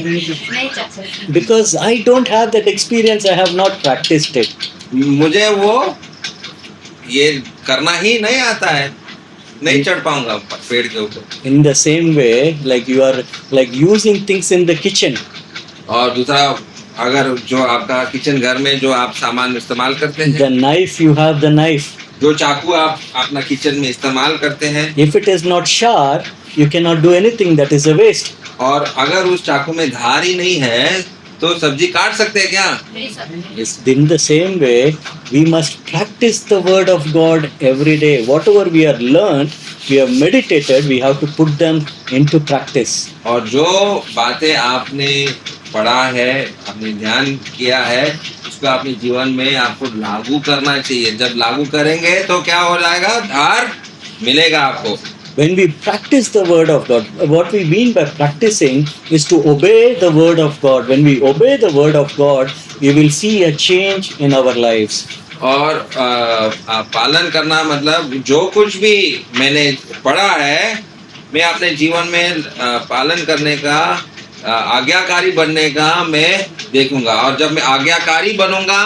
नहीं चल सकता। Because I don't have that experience, I have not practiced it. मुझे वो ये करना ही नहीं आता है, नहीं चढ़ पाऊंगा पेड़ के ऊपर। In the same way, like you are like using things in the kitchen. और दूसरा, अगर जो आपका किचन घर में जो आप सामान इस्तेमाल करते The हैं, knife, you have the knife. जो चाकू आप अपना किचन में इस्तेमाल करते हैं, If it is not sharp, you cannot do anything, that is a waste. और अगर उस चाकू में धार ही नहीं है तो सब्जी काट सकते हैं क्या? नहीं सकते। Yes. In the same way, we must practice the word of God every day. Whatever we have learned, we have meditated, we have to put them into practice. और जो बातें आपने पढ़ा है, आपने ध्यान किया है, उसको अपने जीवन में आपको लागू करना चाहिए। जब लागू करेंगे तो क्या हो जाएगा? धार मिलेगा आपको। When we practice the word of God, what we mean by practicing is to obey the word of God. When we obey the word of God, we will see a change in our lives. और पालन करना मतलब जो कुछ भी मैंने पढ़ा है, मैं अपने जीवन में पालन करने का, आज्ञाकारी बनने का मैं देखूंगा। और जब मैं आज्ञाकारी बनूंगा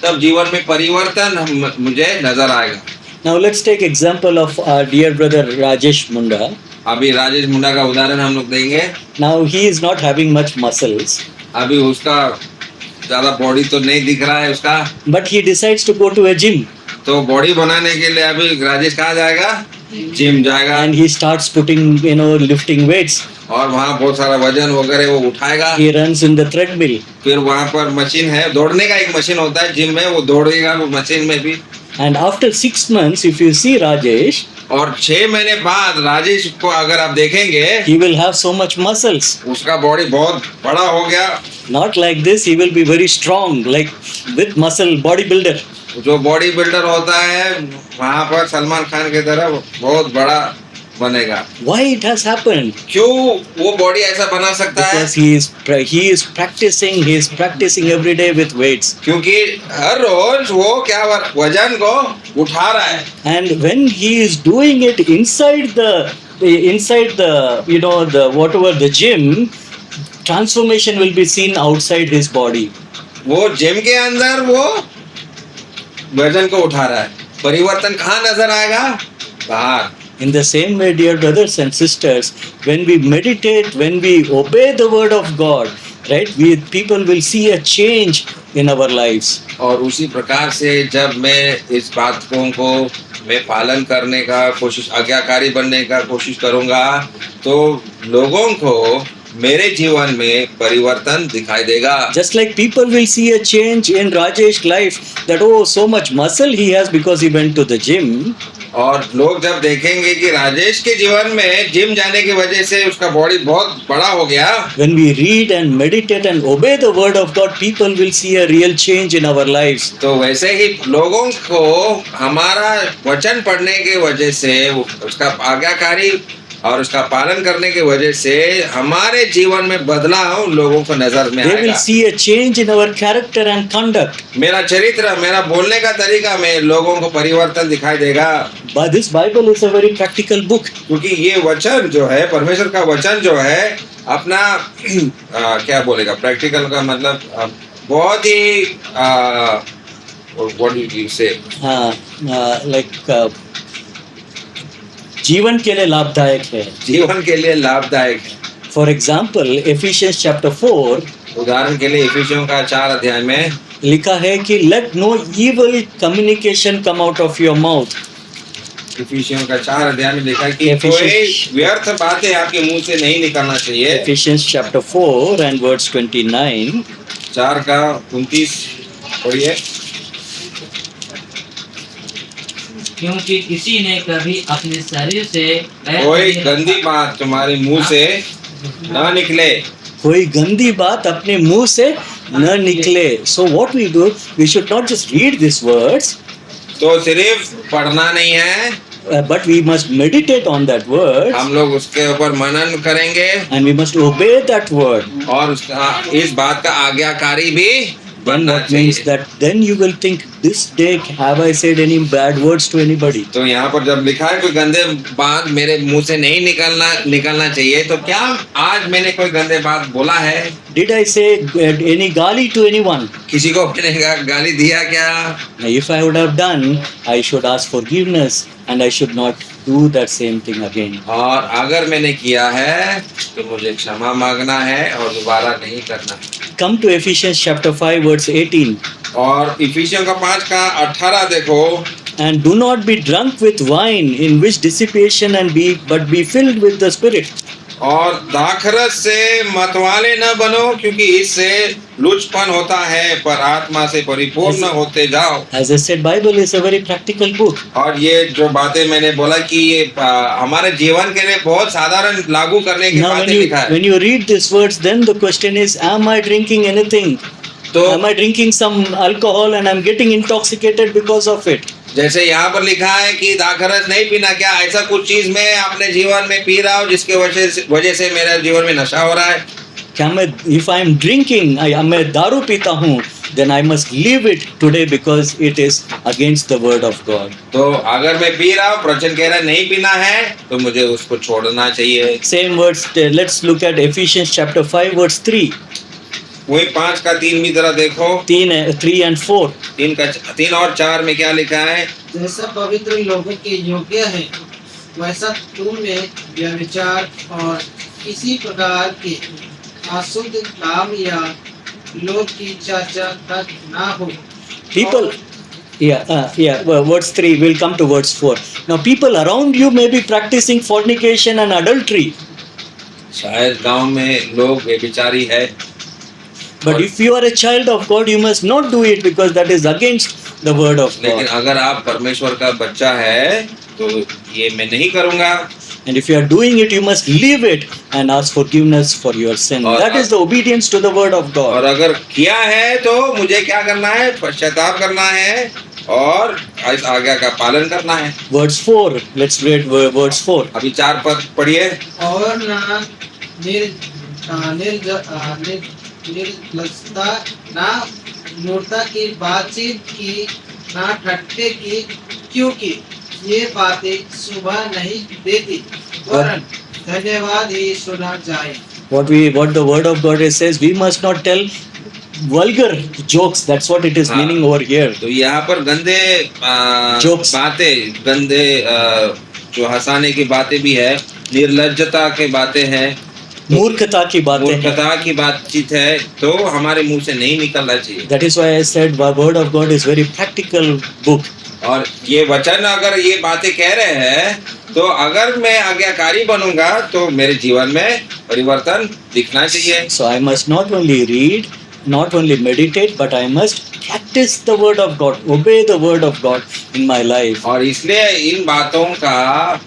तब जीवन में परिवर्तन मुझे नजर आएगा। Now let's take example of our dear brother Rajesh Munda. अभी राजेश मुंडा का उदाहरण हम लोग देंगे। Now he is not having much muscles, अभी उसका ज्यादा बॉडी तो नहीं दिख रहा है उसका, but he decides to go to a gym तो बॉडी बनाने के लिए अभी राजेश कहाँ जाएगा? जिम जाएगा। and he starts putting, lifting weights. और वहाँ बहुत सारा वजन वगैरह वो उठाएगा। He runs in the treadmill. फिर वहाँ पर मशीन है, दौड़ने का एक मशीन होता है जिम में, वो दौड़ेगा वो मशीन में भी। And after 6 months, if you see Rajesh, और 6 महीने बाद राजेश को अगर आप देखेंगे, he will have so much muscles. उसका बॉडी बहुत बड़ा हो गया। Not like this, he will be very strong, like with muscle bodybuilder. जो बॉडी बिल्डर होता है वहाँ पर सलमान खान की तरह बहुत बड़ा बनेगा। Why it has happened? क्यों वो बॉडी ऐसा बना सकता है? Because he is practicing every day with weights. क्योंकि हर रोज वो क्या वजन को उठा रहा है। And when he is doing it inside the the whatever the gym, transformation will be seen outside his body. वो जिम के अंदर वो वजन को उठा रहा है, परिवर्तन कहाँ नजर आएगा? बाहर। In the same way, dear brothers and sisters, when we meditate, when we obey the word of God, right, people will see a change in our lives. और उसी प्रकार से जब मैं इस बातों को मैं पालन करने का कोशिश, आज्ञाकारी बनने का कोशिश करूंगा, तो लोगों को मेरे जीवन में परिवर्तन दिखाई देगा। Just like people will see a change in Rajesh's life, that so much muscle he has because he went to the gym. और लोग जब देखेंगे कि राजेश के जीवन में जिम जाने की वजह से उसका बॉडी बहुत बड़ा हो गया। When we read and meditate and obey the word of God, people will see a real change in our lives. तो वैसे ही लोगों को हमारा वचन पढ़ने की वजह से, उसका आज्ञाकारी और उसका पालन करने की वजह से हमारे जीवन में बदलाव लोगों को नजर में They आएगा। will see a change in our character and conduct. मेरा चरित्र, मेरा बोलने का तरीका में लोगों को परिवर्तन दिखाई देगा। But this Bible is a very practical book. क्योंकि ये वचन जो है, परमेश्वर का वचन जो है, अपना क्या बोलेगा, प्रैक्टिकल का मतलब बहुत ही what do you say? जीवन के लिए लाभदायक है। जीवन के लिए लाभदायक है। For example, Ephesians chapter 4, उदाहरण के लिए इफिसियों का 4 अध्याय में लिखा है कि let no evil communication come out of your mouth. इफिसियों का 4 अध्याय में लिखा है कि कोई व्यर्थ बातें आपके मुंह से नहीं निकलना चाहिए। Ephesians chapter 4 and verse 29. 4 का 29 पढ़िए। क्योंकि किसी ने कभी अपने शरीर से कोई गंदी बात तुम्हारे मुंह से न निकले। कोई गंदी बात अपने मुंह से न निकले. So what we do, we should not just read these words, तो सिर्फ पढ़ना नहीं है, but we must meditate on that word हम लोग उसके ऊपर मनन करेंगे and we must obey that word. और इस बात का आज्ञाकारी भी Then बनना what means चाहिए. that then you will think, this day have I said any bad words to anybody? तो यहाँ पर जब लिखा है कोई गंदे बात मेरे मुंह से नहीं निकलना चाहिए, तो क्या आज मैंने कोई गंदे बात बोला है? Did I say any gali to anyone? किसी को मैंने गाली दिया क्या? Now, if I would have done, I should ask forgiveness and I should not do that same thing again. और अगर मैंने किया है तो मुझे क्षमा मांगना है और दोबारा नहीं करना. Come to Ephesians chapter 5 verse 18. और इफिसियों का 5 का 18 देखो. And do not be drunk with wine, in which dissipation but be filled with the Spirit. और दाखरस से मतवाले न बनो, क्योंकि इससे लुचपन होता है, पर आत्मा से परिपूर्ण होते जाओ. As I said, Bible is a very practical book. और ये जो बातें मैंने बोला कि ये हमारे जीवन के लिए बहुत साधारण लागू करने की Now, बातें लिखा है. when you read these words, then the question is, am I drinking anything? तो Am I drinking some alcohol and I'm getting intoxicated because of it? जैसे यहाँ पर लिखा है कि दाखरस नहीं पीना, क्या ऐसा कुछ चीज मैं अपने जीवन में पी रहा हूँ जिसके वजह से मेरे जीवन में नशा हो रहा है? क्या मैं, if I am drinking, मैं दारू पीता हूँ, then I must leave it today because it is against the word of God. तो अगर मैं पी रहा हूँ, प्रवचन कह रहा है नहीं पीना है, तो मुझे उसको छोड़ना चाहिए. Same words, let's look at Ephesians chapter 5 verse 3. वही 5 का 3 भी जरा देखो. 3 and 4. 3 और 4 में क्या लिखा है? जैसा पवित्र लोगों के योग्य है, वैसा तुम में व्यभिचार और किसी प्रकार के अशुद्ध काम या लोग की चर्चा तक ना हो. People, verse 3, we'll come to verse 4. Now people around you may be practicing fornication and adultery. शायद गांव में लोग व्यभिचारी है. But if you are a child of God, you must not do it because that is against the word of लेकिन God. अगर आप परमेश्वर का बच्चा है तो ये मैं नहीं करूँगा. And if you are doing it, you must leave it and ask forgiveness for your sin. और That is the obedience to the word of और God. अगर किया है तो मुझे क्या करना है? पश्चाताप करना है और इस आज्ञा का पालन करना है. Verse 4, let's read verse 4. अभी 4 पद पढ़िए. और ना निर्लजता, ना मूर्ता की बातचीत की, ना ठट्ठे की, क्योंकि ये बातें सुबह नहीं देती, वरन धन्यवाद ही सुना जाए. What the word of God says, we must not tell vulgar jokes. That's what it is हाँ. meaning over here. तो यहाँ पर गंदे Jokes. बातें, गंदे जो हंसाने की बातें भी है, निर्लज्जता की बातें हैं, मूर्खता की बातें हैं. मूर्खता की बातचीत है, तो हमारे मुंह से नहीं निकलना चाहिए. That is why I said the word of God is very practical book. और ये वचन अगर ये बातें कह रहे हैं, तो अगर मैं आज्ञाकारी बनूंगा तो मेरे जीवन में परिवर्तन दिखना चाहिए. So I must not only read, not only meditate, but I must practice the word of God, obey the word of God in my life. और इसलिए इन बातों का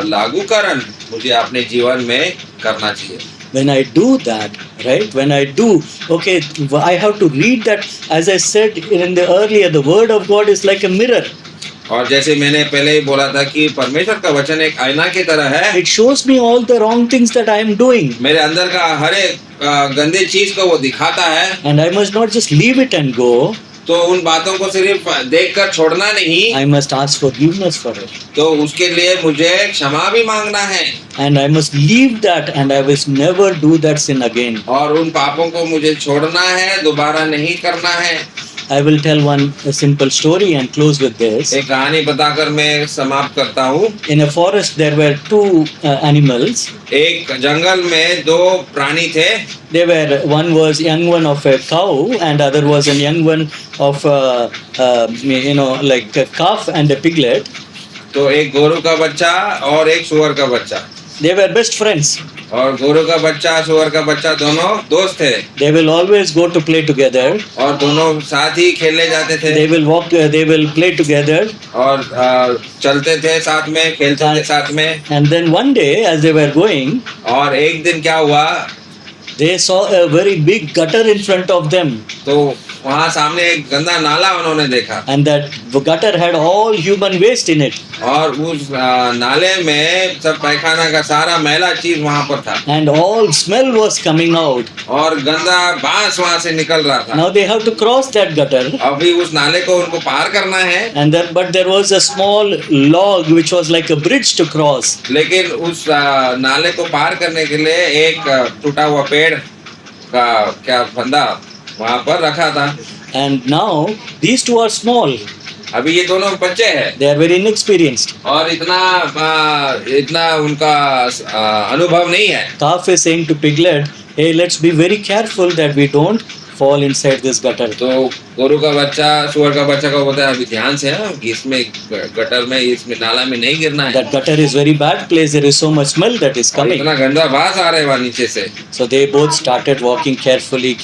लागूकरण मुझे अपने जीवन में करना चाहिए. When I do that, right? When I do, okay, I have to read that. As I said in the earlier, the word of God is like a mirror. और जैसे मैंने पहले ही बोला था कि परमेश्वर का वचन एक आईना की तरह है. It shows me all the wrong things that I am doing. मेरे अंदर का हर एक गंदे चीज को वो दिखाता है. And I must not just leave it and go. तो उन बातों को सिर्फ देखकर छोड़ना नहीं, I must ask forgiveness for it. तो उसके लिए मुझे क्षमा भी मांगना है. And I must leave that and I will never do that sin again. और उन पापों को मुझे छोड़ना है, दोबारा नहीं करना है. I will tell one simple story and close with this. एक कहानी बताकर मैं समाप्त करता हूँ. In a forest there were two animals. एक जंगल में 2 प्राणी थे. They were, one was young one of a cow and other was a young one of like a calf and a piglet. तो एक गोरू का बच्चा और एक सुअर का बच्चा. They were best friends. और गोरू का बच्चा सुअर का बच्चा दोनों दोस्त थे. They will always go to play together. और दोनों साथ ही खेलने जाते थे. They will walk, they will play together. और चलते थे साथ में, खेलते थे साथ में. And then one day as they were going, और एक दिन क्या हुआ? They saw a very big gutter in front of them, तो वहाँ सामने एक गंदा नाला उन्होंने देखा and that gutter had all human waste in it, और उस नाले में सब पैखाना का सारा मैला चीज वहाँ पर था and all smell was coming out. और गंदा बांस वहाँ से निकल रहा था। Now they have to cross that gutter, अभी उस नाले को उनको पार करना है, and but there was a small log which was like a bridge to cross. लेकिन उस नाले को पार करने के लिए एक टूटा हुआ पेड़ का क्या फंदा वहाँ पर रखा था। And now these two are small. अभी ये दोनों बच्चे हैं They are very inexperienced. और इतना उनका अनुभव नहीं है। Calf is saying to Piglet, "Hey, let's be very careful that we don't fall inside this gutter." तो गोरू का बच्चा सुअर का बच्चा को बोलता है अभी ध्यान से है कि इसमें गटर में इसमें नाला में नहीं गिरना है। That gutter is very bad place. There is so much smell that is और coming. इतना गंदा बास आ रहा है वहाँ नीचे से So they both started walking carefully.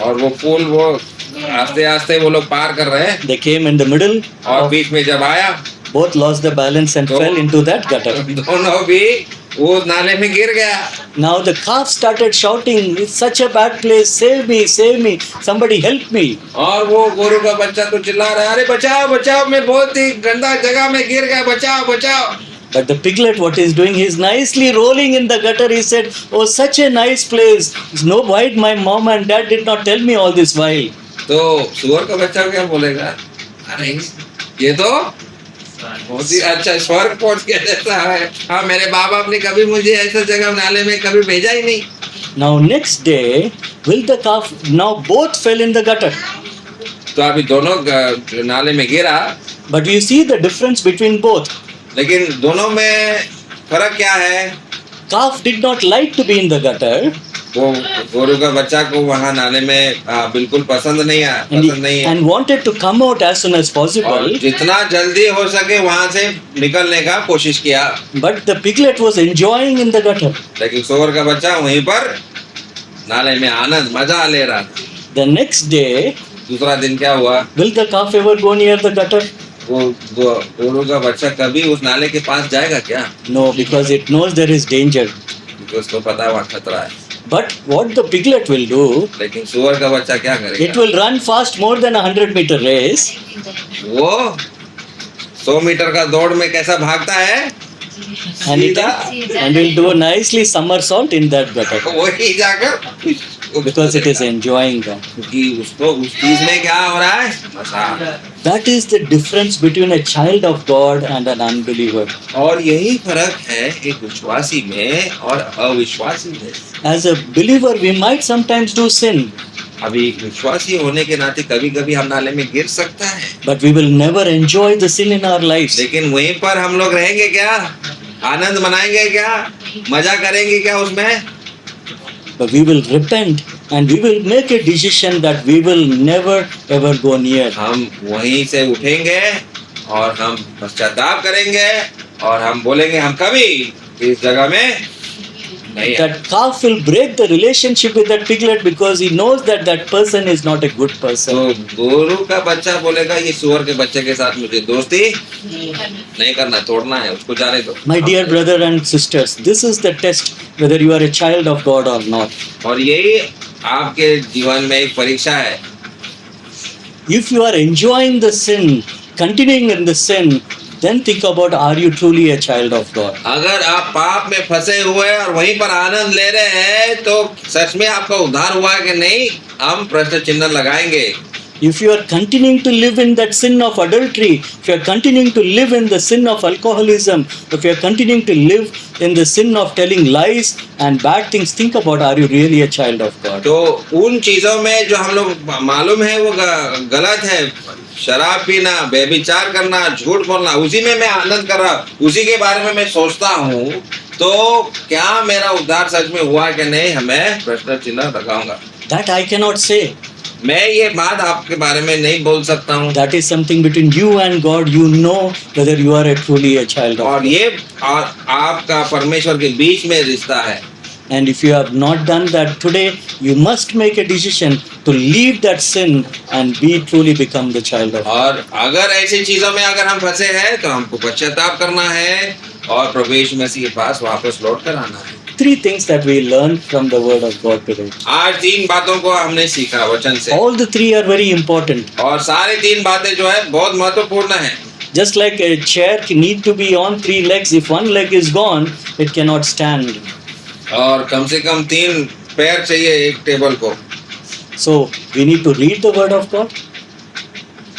और वो पुल वो आस्ते आस्ते वो लोग पार कर रहे हैं They came in the middle. और बीच में जब आया Both lost the balance and तो fell into that gutter. दोनों भी वो नाले में गिर गया। Now the calf started shouting, "It's such a bad place. Save me! Somebody help me!" और वो गोरू का बच्चा तो चिल्ला रहा है अरे बचाओ बचाओ मैं बहुत ही गंदा जगह में गिर गया बचाओ बचाओ। But the piglet, what he's doing, he's nicely rolling in the gutter. He said, "Oh, such a nice place. No, why my mom and dad did not tell me all this while?" तो सुअर का बच्चा क्या बोलेगा अरे ये तो बहुत ही अच्छा स्वर्ग पहुंच गया जैसा है। हाँ मेरे बाप बाप ने कभी मुझे ऐसा जगह नाले में कभी भेजा ही नहीं। Now next day, will the calf? Now both fell in the gutter. तो अभी दोनों नाले में गिरा But you see the difference between both. लेकिन दोनों में फर्क क्या है? Calf did not like to be in the gutter, वो गोरू का बच्चा को वहाँ नाले में बिल्कुल पसंद नहीं है and wanted to come out as soon as और possible. जितना जल्दी हो सके वहाँ से निकलने का कोशिश किया। But the piglet was enjoying in the gutter. लेकिन सुअर का बच्चा वहीं पर नाले में आनंद मजा ले रहा था। The next day, दूसरा दिन क्या हुआ? will the calf ever go near the gutter? वो गोरू का बच्चा कभी उस नाले के पास जाएगा क्या? No, because it knows there is danger. क्योंकि उसको पता है वहाँ खतरा है। But what the piglet will do, लेकिन सुअर का बच्चा क्या it करेगा? will run fast more than 100-meter race, वो 100 मीटर का दौड़ में कैसा भागता है? and will do a nicely somersault in that gutter वही जाकर because it is enjoying that. क्योंकि उसको उस चीज में क्या हो रहा है? मजा। That is the difference between a child of God and an unbeliever. और यही फर्क है एक विश्वासी में और अविश्वासी में। As a believer, we might sometimes do sin, अभी विश्वासी होने के नाते कभी कभी हम नाले में गिर सकता है, but we will never enjoy the sin in our lives. लेकिन वहीं पर हम लोग रहेंगे क्या? आनंद मनाएंगे क्या? मजा करेंगे क्या उसमें? But we will repent and we will make a decision that we will never ever go near. हम वहीं से उठेंगे और हम पश्चाताप करेंगे और हम बोलेंगे हम कभी इस जगह में नहीं। That calf will break the relationship with that piglet because he knows that that person is not a good तो person. गोरू का बच्चा बोलेगा ये सुअर के बच्चे के साथ मुझे दोस्ती नहीं करना, तोड़ना है, उसको जाने दो। My dear brother and sisters, this is the test whether you are a child of God or not. और यही आपके जीवन में एक परीक्षा है। If you are enjoying the sin, continuing in the sin, then think about, are you truly a child of God? अगर आप पाप में फंसे हुए और वहीं पर आनंद ले रहे हैं तो सच में आपका उद्धार हुआ है कि नहीं, हम प्रश्न चिन्ह लगाएंगे। If you are continuing to live in that sin of adultery, if you are continuing to live in the sin of alcoholism, if you are continuing to live in the sin of telling lies and bad things, think about, are you really a child of God? तो उन चीजों में जो हम लोग मालूम है वो गलत है, शराब पीना, व्यभिचार करना, झूठ बोलना, उसी में मैं आनंद कर रहा, उसी के बारे में मैं सोचता हूँ, तो क्या मेरा उद्धार सच में हुआ कि नहीं, हमें प्रश्न चिन्ह लगाऊंगा। That I cannot say. मैं ये बात आपके बारे में नहीं बोल सकता हूँ। That is something between you and God. You know whether you are truly a child of और God. ये आपका परमेश्वर के बीच में रिश्ता है। And if you have not done that today, you must make a decision to leave that sin and be truly become the child of God. और अगर ऐसी चीजों में अगर हम फंसे हैं तो हमको पश्चाताप करना है और प्रभु यीशु मसीह के पास वापस लौट कर आना है। three things that we learned from the Word of God today. आज 3 बातों को हमने सीखा वचन से, All the three are very important. और सारे 3 बातें जो है बहुत महत्वपूर्ण है। Just like a chair need to be on 3 legs, if one leg is gone, it cannot stand. और कम से कम 3 पैर चाहिए एक टेबल को। So we need to read the Word of God.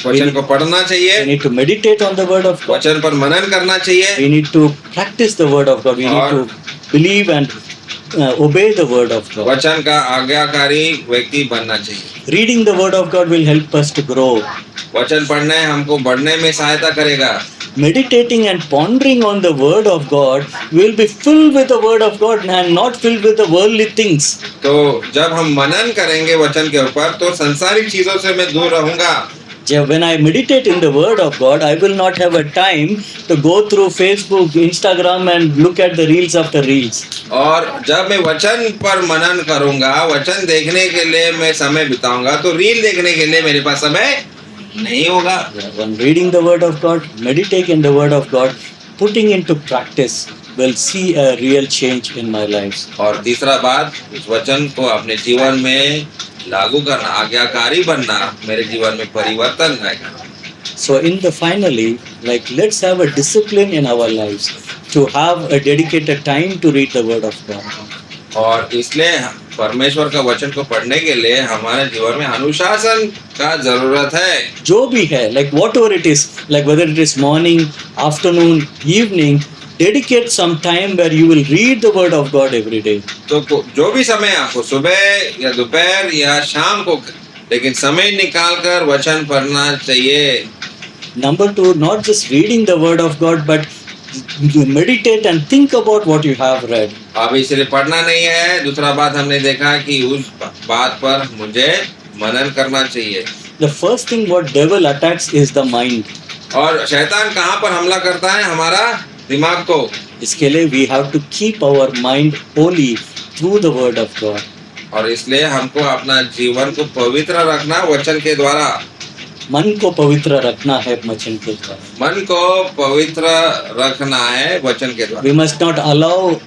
वचन को पढ़ना We चाहिए, need to meditate on the Word of God. वचन पर मनन करना चाहिए, We need to practice the Word of God. We need to believe and obey the Word of God. वचन का आज्ञाकारी व्यक्ति बनना चाहिए। Reading the Word of God will help us to grow. वचन पढ़ने हमको बढ़ने में सहायता करेगा। Meditating and pondering on the Word of God will be filled with the Word of God and not filled with the worldly things. तो जब हम मनन करेंगे वचन के ऊपर तो संसारिक चीजों से मैं दूर रहूंगा। When I meditate in the Word of God, I will not have a time to go through Facebook, Instagram and look at the reels after reels. और जब मैं वचन पर मनन करूंगा, वचन देखने के लिए मैं समय बिताऊंगा, तो रील देखने के लिए मेरे पास समय नहीं होगा। When reading the Word of God, meditating the Word of God, putting into practice, will see a real change in my life. और तीसरा बात, उस वचन को अपने जीवन में लागू करना, आज्ञाकारी बनना, मेरे जीवन में परिवर्तन आएगा। So in the finally, like let's have a discipline in our lives to have a dedicated time to read the Word of God. और इसलिए परमेश्वर का वचन को पढ़ने के लिए हमारे जीवन में अनुशासन का जरूरत है। जो भी है, like whatever it is, like whether it is morning, afternoon, evening, dedicate some time where you will read the Word of God every day. तो जो भी समय आपको सुबह या दोपहर या शाम को, लेकिन समय निकाल कर वचन पढ़ना चाहिए। Number 2, not just reading the Word of God, but you meditate and think about what you have read. अभी सिर्फ पढ़ना नहीं है, दूसरा बात हमने देखा कि उस बात पर मुझे मनन करना चाहिए। The first thing what devil attacks is the mind. और शैतान कहाँ पर हमला करता है? हमारा दिमाग को। इसके लिए we have to keep our mind holy through the Word of God. और इसलिए हमको अपना जीवन को पवित्र रखना वचन के द्वारा। मन को पवित्र रखना है वचन के द्वारा. मन को पवित्र रखना है वचन के द्वारा। We must not allow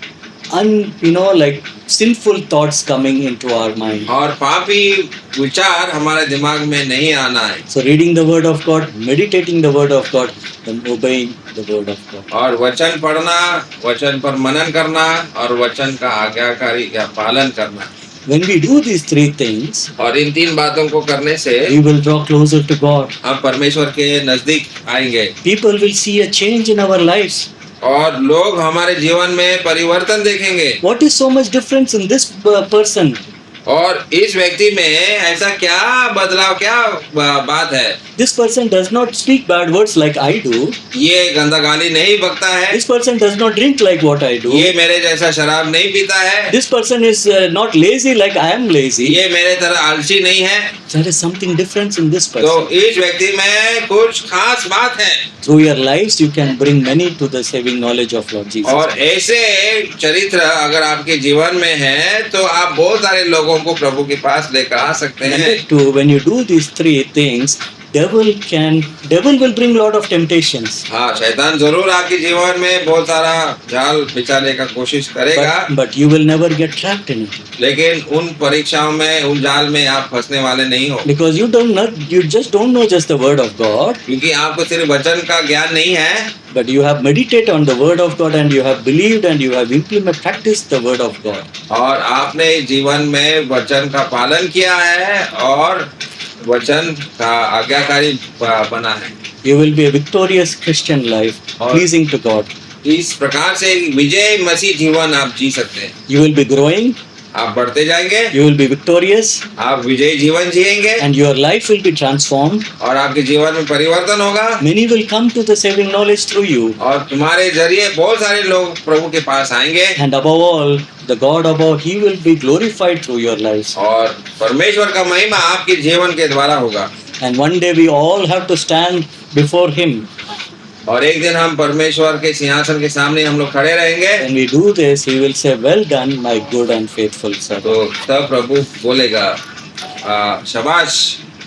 like sinful thoughts coming into our mind. और पापी विचार हमारे दिमाग में नहीं आना है। So reading the Word of God, meditating the Word of God, and obeying the Word of God. और वचन पढ़ना, वचन पर मनन करना और वचन का आज्ञाकारी या पालन करना। When we do these 3 things, और इन 3 बातों को करने से we will draw closer to God. हम परमेश्वर के नजदीक आएंगे People will see a change in our lives. और लोग हमारे जीवन में परिवर्तन देखेंगे। What is so much difference in this person? और इस व्यक्ति में ऐसा क्या बदलाव, क्या बात है? This person does not speak bad words like I do. ये गंदा गाली नहीं बकता है। This person does not drink like what I do. ये मेरे जैसा शराब नहीं पीता है। This person is not lazy like I am lazy. ये मेरे तरह आलसी नहीं है। There is something different in this तो person. इस व्यक्ति में कुछ खास बात है। Through your lives, you can bring many to the saving knowledge of Lord Jesus. और ऐसे चरित्र अगर आपके जीवन में है तो आप बहुत सारे लोगों को प्रभु के पास लेकर आ सकते हैं। Number 2, when you do these 3 things, devil will bring lot of temptations. हाँ, शैतान जरूर आपके जीवन में बहुत सारा जाल बिछाने का कोशिश करेगा, But you will never get trapped in it. लेकिन उन परीक्षाओं में, उन जाल में आप फंसने वाले नहीं हो। Because you just don't know just the Word of God, क्योंकि आपको सिर्फ वचन का ज्ञान नहीं है, but you have meditated on the Word of God and you have believed and you have practiced the Word of God. और आपने जीवन में वचन का पालन किया है और वचन का आज्ञाकारी बना है। You will be a victorious Christian life, pleasing to God. इस प्रकार से विजय मसीह जीवन आप जी सकते हैं। You will be growing, आप बढ़ते जाएंगे, you will be victorious, आप विजयी जीवन जिएंगे and your life will be transformed. और आपके जीवन में परिवर्तन होगा Many will come to the saving knowledge through you. और तुम्हारे जरिए बहुत सारे लोग प्रभु के पास आएंगे। And above all, the God above, He will be glorified through your lives. और परमेश्वर का महिमा आपके जीवन के द्वारा होगा। And one day we all have to stand before Him. और एक दिन हम परमेश्वर के सिंहासन के सामने हम लोग खड़े रहेंगे। When we do this, He will say, "Well done, my good and faithful servant." तो तब प्रभु बोलेगा, शाबाश,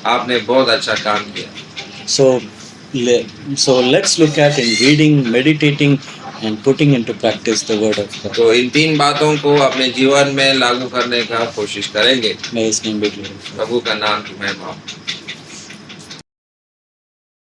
आपने बहुत अच्छा काम किया। So let's look at in reading, meditating, and putting into practice the word of God. तो इन 3 बातों को अपने जीवन में लागू करने का कोशिश करेंगे। May His name be glorified. प्रभु का नाम की महिमा हो।